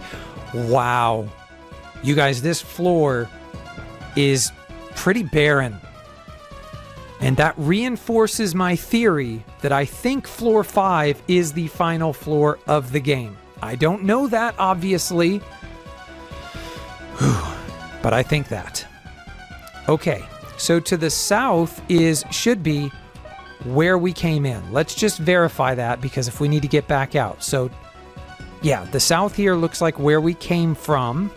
Wow. You guys, this floor is pretty barren. And that reinforces my theory that I think floor 5 is the final floor of the game. I don't know that, obviously. But I think that. Okay, so to the south should be where we came in. Let's just verify that because if we need to get back out. So, yeah, the south here looks like where we came from.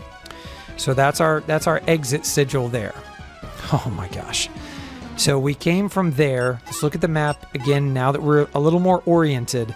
So that's our exit sigil there. Oh my gosh. So we came from there. Let's look at the map again now that we're a little more oriented.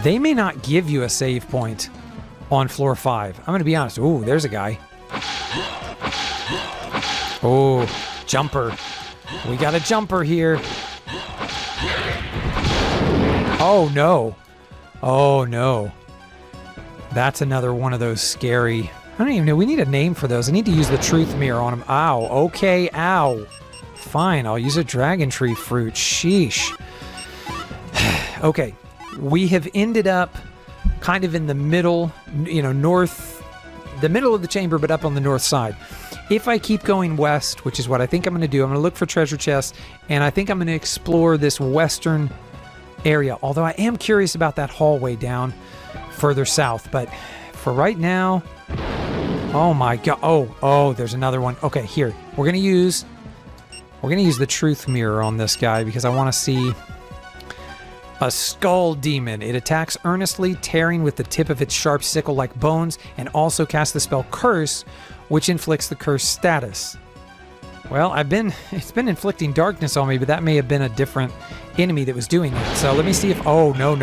They may not give you a save point on floor 5. I'm going to be honest. Ooh, there's a guy. Oh, jumper. We got a jumper here. Oh, no. Oh, no. That's another one of those scary... I don't even know. We need a name for those. I need to use the truth mirror on him. Ow. Okay, ow. Fine, I'll use a dragon tree fruit. Sheesh. Okay. We have ended up kind of in the middle, you know, the middle of the chamber, but up on the north side. If I keep going west, which is what I think I'm going to do, I'm going to look for treasure chests, and I think I'm going to explore this western area. Although I am curious about that hallway down further south, but for right now, oh my god, oh, there's another one. Okay, here, we're going to use the truth mirror on this guy because I want to see a skull demon. It attacks earnestly, tearing with the tip of its sharp sickle like bones, and also casts the spell Curse, which inflicts the curse status. Well, it's been inflicting darkness on me, but that may have been a different enemy that was doing that. So let me see if, oh, no.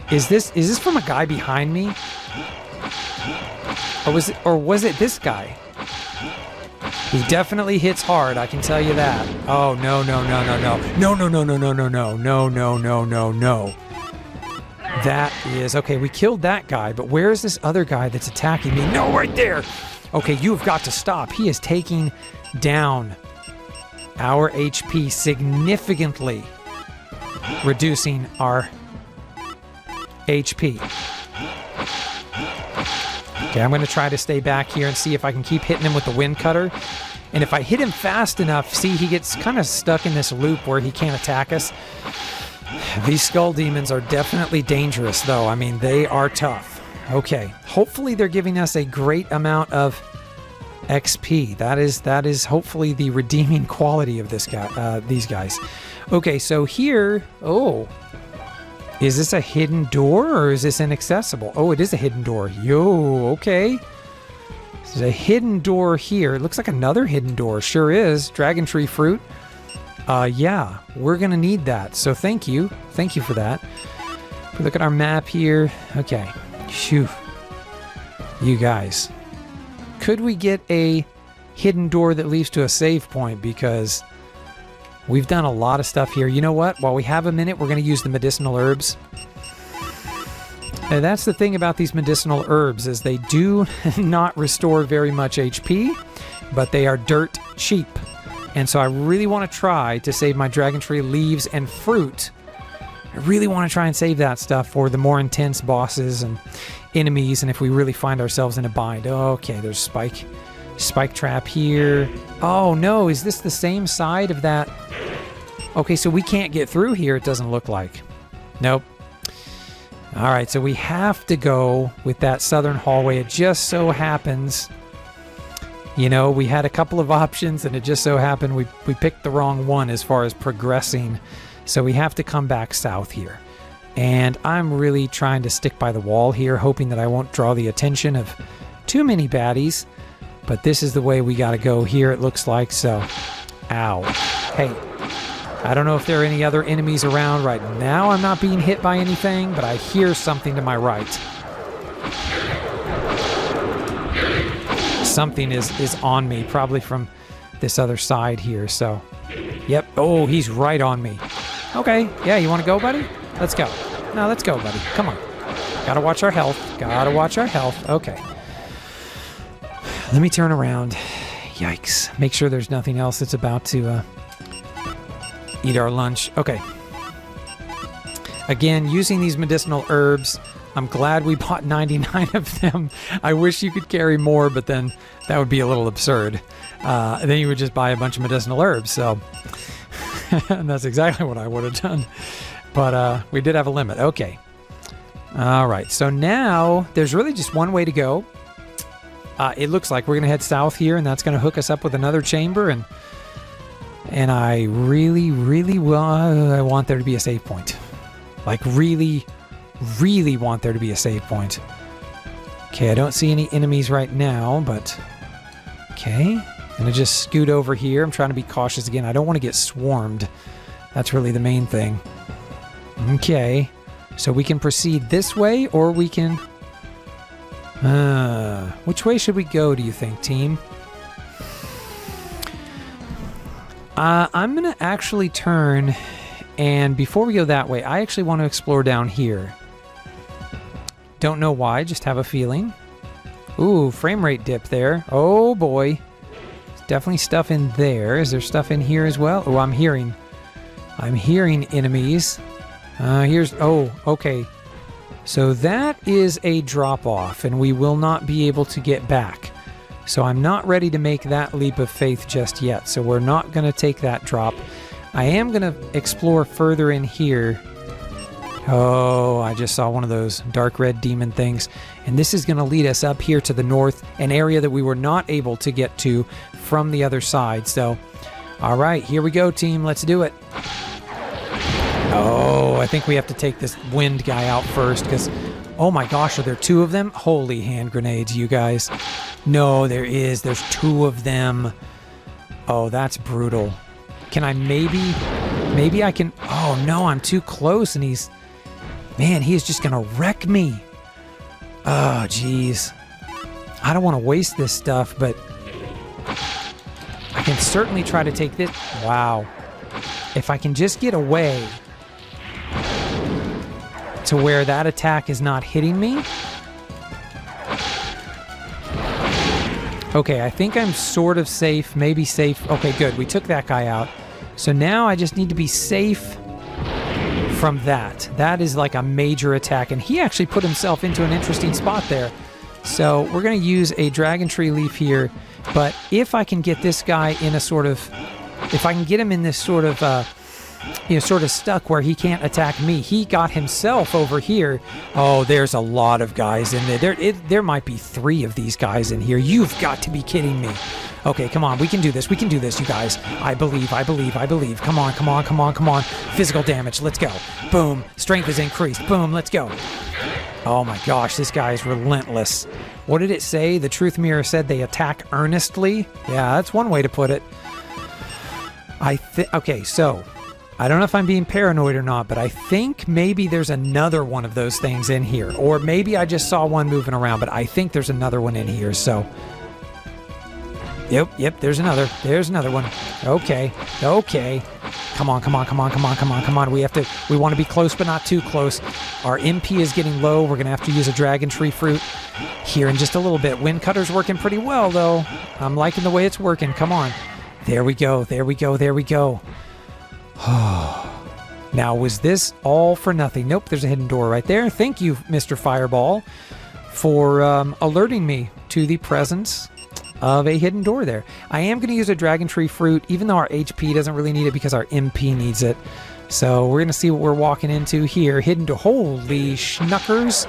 Is this from a guy behind me? Or was it this guy? He definitely hits hard, I can tell you that. Oh, no. No. That is... Okay, we killed that guy, but where is this other guy that's attacking me? No, right there! Okay, you've got to stop. He is taking down our HP significantly, reducing our HP. Okay, I'm going to try to stay back here and see if I can keep hitting him with the wind cutter. And if I hit him fast enough, see, he gets kind of stuck in this loop where he can't attack us. These skull demons are definitely dangerous, though. I mean, they are tough. Okay, hopefully they're giving us a great amount of XP. That is hopefully the redeeming quality of this guy, these guys. Okay, so here, oh, is this a hidden door or is this inaccessible? Oh, it is a hidden door. Yo, okay. There's a hidden door here. It looks like another hidden door. Sure is. Dragon tree fruit. Yeah, we're going to need that. So thank you. Thank you for that. If we look at our map here. Okay. Phew. You guys. Could we get a hidden door that leads to a save point? Because we've done a lot of stuff here. You know what? While we have a minute, we're going to use the medicinal herbs. And that's the thing about these medicinal herbs is they do not restore very much HP, but they are dirt cheap. And so I really want to try to save my dragon tree leaves and fruit. I really want to try and save that stuff for the more intense bosses and enemies, and if we really find ourselves in a bind. Okay, there's spike trap here. Oh no, is this the same side of that? Okay, so we can't get through here, it doesn't look like. Nope. All right, so we have to go with that southern hallway. It just so happens, you know, we had a couple of options, and it just so happened we picked the wrong one as far as progressing. So we have to come back south here. And I'm really trying to stick by the wall here, hoping that I won't draw the attention of too many baddies. But this is the way we got to go here, it looks like. So, ow. Hey. I don't know if there are any other enemies around right now. I'm not being hit by anything, but I hear something to my right. Something is on me, probably from this other side here, so... Yep. Oh, he's right on me. Okay. Yeah, you want to go, buddy? Let's go. No, let's go, buddy. Come on. Gotta watch our health. Gotta watch our health. Okay. Let me turn around. Yikes. Make sure there's nothing else that's about to... eat our lunch. Okay. Again, using these medicinal herbs, I'm glad we bought 99 of them. I wish you could carry more, but then that would be a little absurd. Then you would just buy a bunch of medicinal herbs, so... and that's exactly what I would have done. But we did have a limit. Okay. All right, so now there's really just one way to go. It looks like we're going to head south here, and that's going to hook us up with another chamber, and I really I want there to be a save point. Like, really want there to be a save point. Okay, I don't see any enemies right now, but... Okay, I'm going to just scoot over here. I'm trying to be cautious again. I don't want to get swarmed. That's really the main thing. Okay. So we can proceed this way, or we can... which way should we go, do you think, team? I'm going to actually turn, and before we go that way, I actually want to explore down here. Don't know why, just have a feeling. Ooh, frame rate dip there. Oh boy. There's definitely stuff in there. Is there stuff in here as well? Oh, I'm hearing enemies. Oh, okay. So that is a drop-off, and we will not be able to get back. So I'm not ready to make that leap of faith just yet, so we're not going to take that drop. I am going to explore further in here. Oh, I just saw one of those dark red demon things, and this is going to lead us up here to the north, an area that we were not able to get to from the other side. So, all right, here we go, team. Let's do it. Oh, I think we have to take this wind guy out first because, oh my gosh, are there two of them? Holy hand grenades, you guys. No, there is. There's two of them. Oh, that's brutal. Can I maybe I can... Oh, no, I'm too close and he's... Man, he is just going to wreck me. Oh, jeez. I don't want to waste this stuff, but I can certainly try to take this. Wow. If I can just get away to where that attack is not hitting me. Okay, I think I'm sort of safe, maybe safe. Okay, good. We took that guy out. So now I just need to be safe from that. That is like a major attack, and he actually put himself into an interesting spot there. So we're going to use a Dragon Tree Leaf here, but if I can get this guy in a sort of... If I can get him in this sort of... sort of stuck where he can't attack me. He got himself over here. Oh, there's a lot of guys in there. There might be 3 of these guys in here. You've got to be kidding me. Okay, come on. We can do this. We can do this, you guys. I believe. Come on. Physical damage. Let's go. Boom. Strength is increased. Boom. Let's go. Oh my gosh, this guy is relentless. What did it say? The Truth Mirror said they attack earnestly. Yeah, that's one way to put it. Okay, so... I don't know if I'm being paranoid or not, but I think maybe there's another one of those things in here. Or maybe I just saw one moving around, but I think there's another one in here, so... Yep, there's another. There's another one. Okay. Come on. We want to be close, but not too close. Our MP is getting low. We're going to have to use a Dragon Tree Fruit here in just a little bit. Wind Cutter's working pretty well, though. I'm liking the way it's working. Come on. There we go. Now, was this all for nothing? Nope, there's a hidden door right there. Thank you, Mr. Fireball, for alerting me to the presence of a hidden door there. I am going to use a Dragon Tree Fruit, even though our HP doesn't really need it because our MP needs it. So we're going to see what we're walking into here. Hidden door. Holy schnuckers.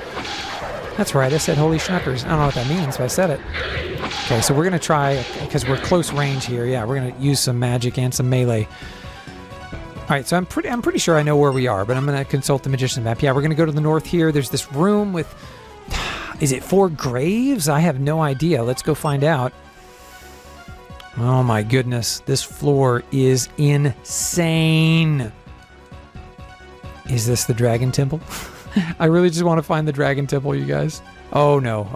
That's right, I said holy schnuckers. I don't know what that means, but I said it. Okay, so we're going to try, because we're close range here. Yeah, we're going to use some magic and some melee. All right, so I'm pretty sure I know where we are, but I'm going to consult the Magician's map. Yeah, we're going to go to the north here. There's this room with... Is it 4 graves? I have no idea. Let's go find out. Oh my goodness. This floor is insane. Is this the Dragon Temple? I really just want to find the Dragon Temple, you guys. Oh no.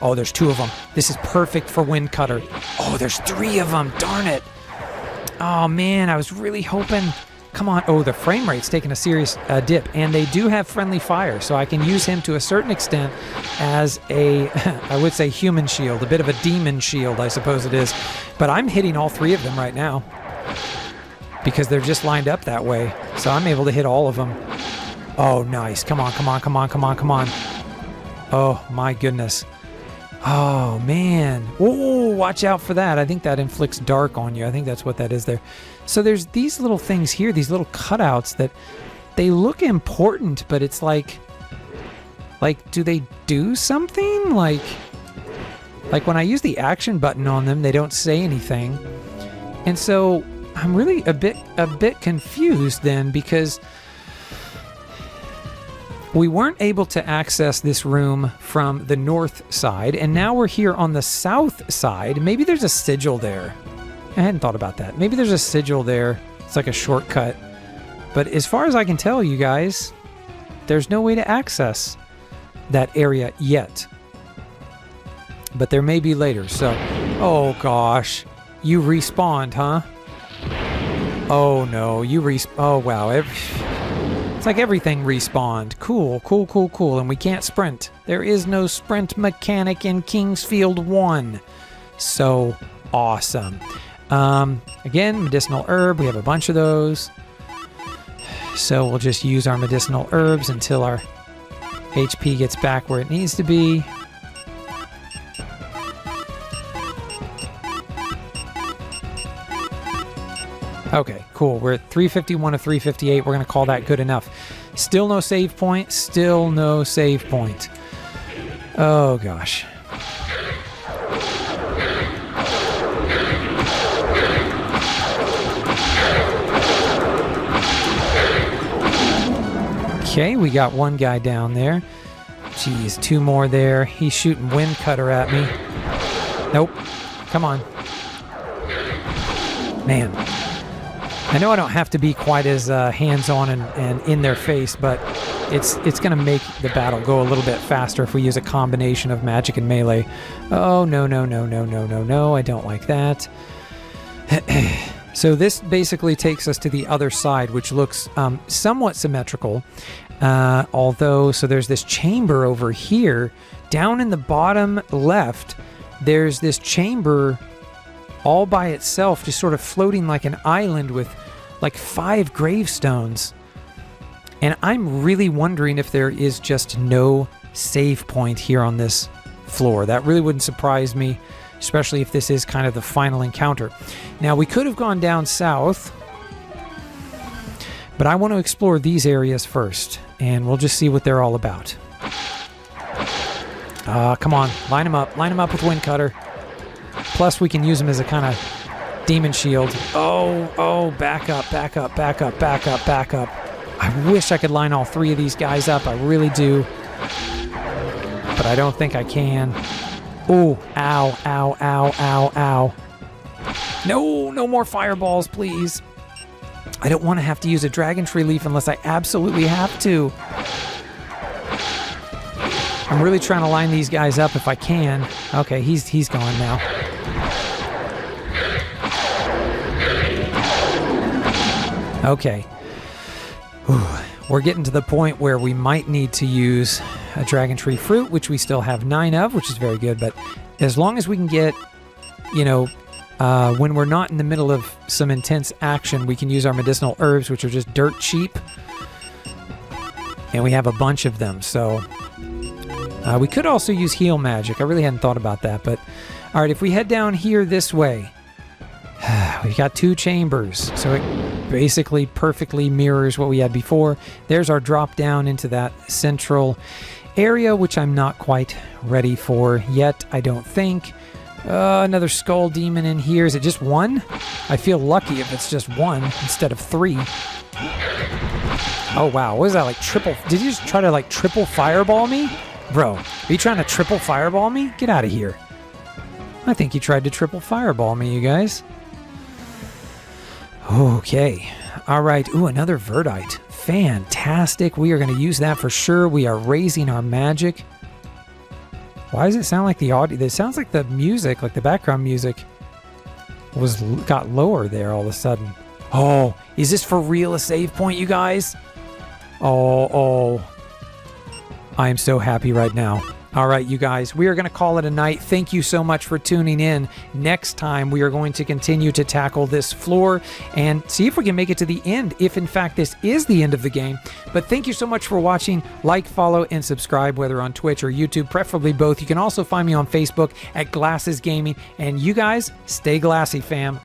Oh, there's 2 of them. This is perfect for Wind Cutter. Oh, there's 3 of them. Darn it. Oh man, I was really hoping. Come on. Oh, the frame rate's taking a serious dip, and they do have friendly fire, so I can use him to a certain extent as a, I would say, human shield, a bit of a demon shield, I suppose it is. But I'm hitting all 3 of them right now because they're just lined up that way, so I'm able to hit all of them. Oh, nice. Come on. Oh, my goodness. Oh, man. Oh, watch out for that. I think that inflicts dark on you. I think that's what that is there. So there's these little things here, these little cutouts that they look important, but it's like, do they do something? Like when I use the action button on them, they don't say anything. And so I'm really a bit confused then, because we weren't able to access this room from the north side, and now we're here on the south side. Maybe there's a sigil there. I hadn't thought about that. Maybe there's a sigil there. It's like a shortcut But as far as I can tell, you guys, there's no way to access that area yet. But there may be later, so... Oh, gosh. You respawned, huh? Oh, no. Oh, wow. It's like everything respawned. Cool, cool, cool, cool. And we can't sprint. There is no sprint mechanic in Kingsfield 1. So awesome. Again, medicinal herb. We have a bunch of those. So we'll just use our medicinal herbs until our HP gets back where it needs to be. Okay, cool. We're at 351 of 358. We're going to call that good enough. Still no save point. Still no save point. Oh, gosh. Okay, we got one guy down there. Jeez, two more there. He's shooting wind cutter at me. Nope. Come on. Man. I know I don't have to be quite as hands-on and in their face, but it's going to make the battle go a little bit faster if we use a combination of magic and melee. Oh, no, no, no, no, no, no, no. I don't like that. So this basically takes us to the other side, which looks somewhat symmetrical. Although, so there's this chamber over here. Down in the bottom left, there's this chamber all by itself, just sort of floating like an island with like 5 gravestones. And I'm really wondering if there is just no save point here on this floor. That really wouldn't surprise me, especially if this is kind of the final encounter. Now, we could have gone down south, but I want to explore these areas first, and we'll just see what they're all about. Come on, line them up with wind cutter. Plus, we can use them as a kind of demon shield. Oh, back up, back up, back up, back up, back up. I wish I could line all 3 of these guys up. I really do. But I don't think I can. Oh, ow, ow, ow, ow, ow. No more fireballs, please. I don't want to have to use a dragon tree leaf unless I absolutely have to. I'm really trying to line these guys up if I can. Okay, he's gone now. Okay. Whew. We're getting to the point where we might need to use a dragon tree fruit, which we still have 9 of, which is very good. But as long as we can get, when we're not in the middle of some intense action, we can use our medicinal herbs, which are just dirt cheap. And we have a bunch of them, so... we could also use heal magic. I really hadn't thought about that, but... Alright, if we head down here this way... We've got 2 chambers, so it basically perfectly mirrors what we had before. There's our drop down into that central area, which I'm not quite ready for yet, I don't think. Another skull demon in here. Is it just 1? I feel lucky if it's just 1 instead of 3. Oh, wow. What is that, like triple? Did you just try to, like, triple fireball me? Bro, are you trying to triple fireball me? Get out of here. I think you tried to triple fireball me, you guys. Okay. All right. Ooh, another verdite. Fantastic. We are going to use that for sure. We are raising our magic. Why does it sound like the audio? It sounds like the music, like the background music, got lower there all of a sudden. Oh, is this for real a save point, you guys? Oh. I am so happy right now. All right, you guys, we are going to call it a night. Thank you so much for tuning in. Next time, we are going to continue to tackle this floor and see if we can make it to the end, if in fact this is the end of the game. But thank you so much for watching. Like, follow, and subscribe, whether on Twitch or YouTube, preferably both. You can also find me on Facebook at Glasses Gaming. And you guys, stay glassy, fam.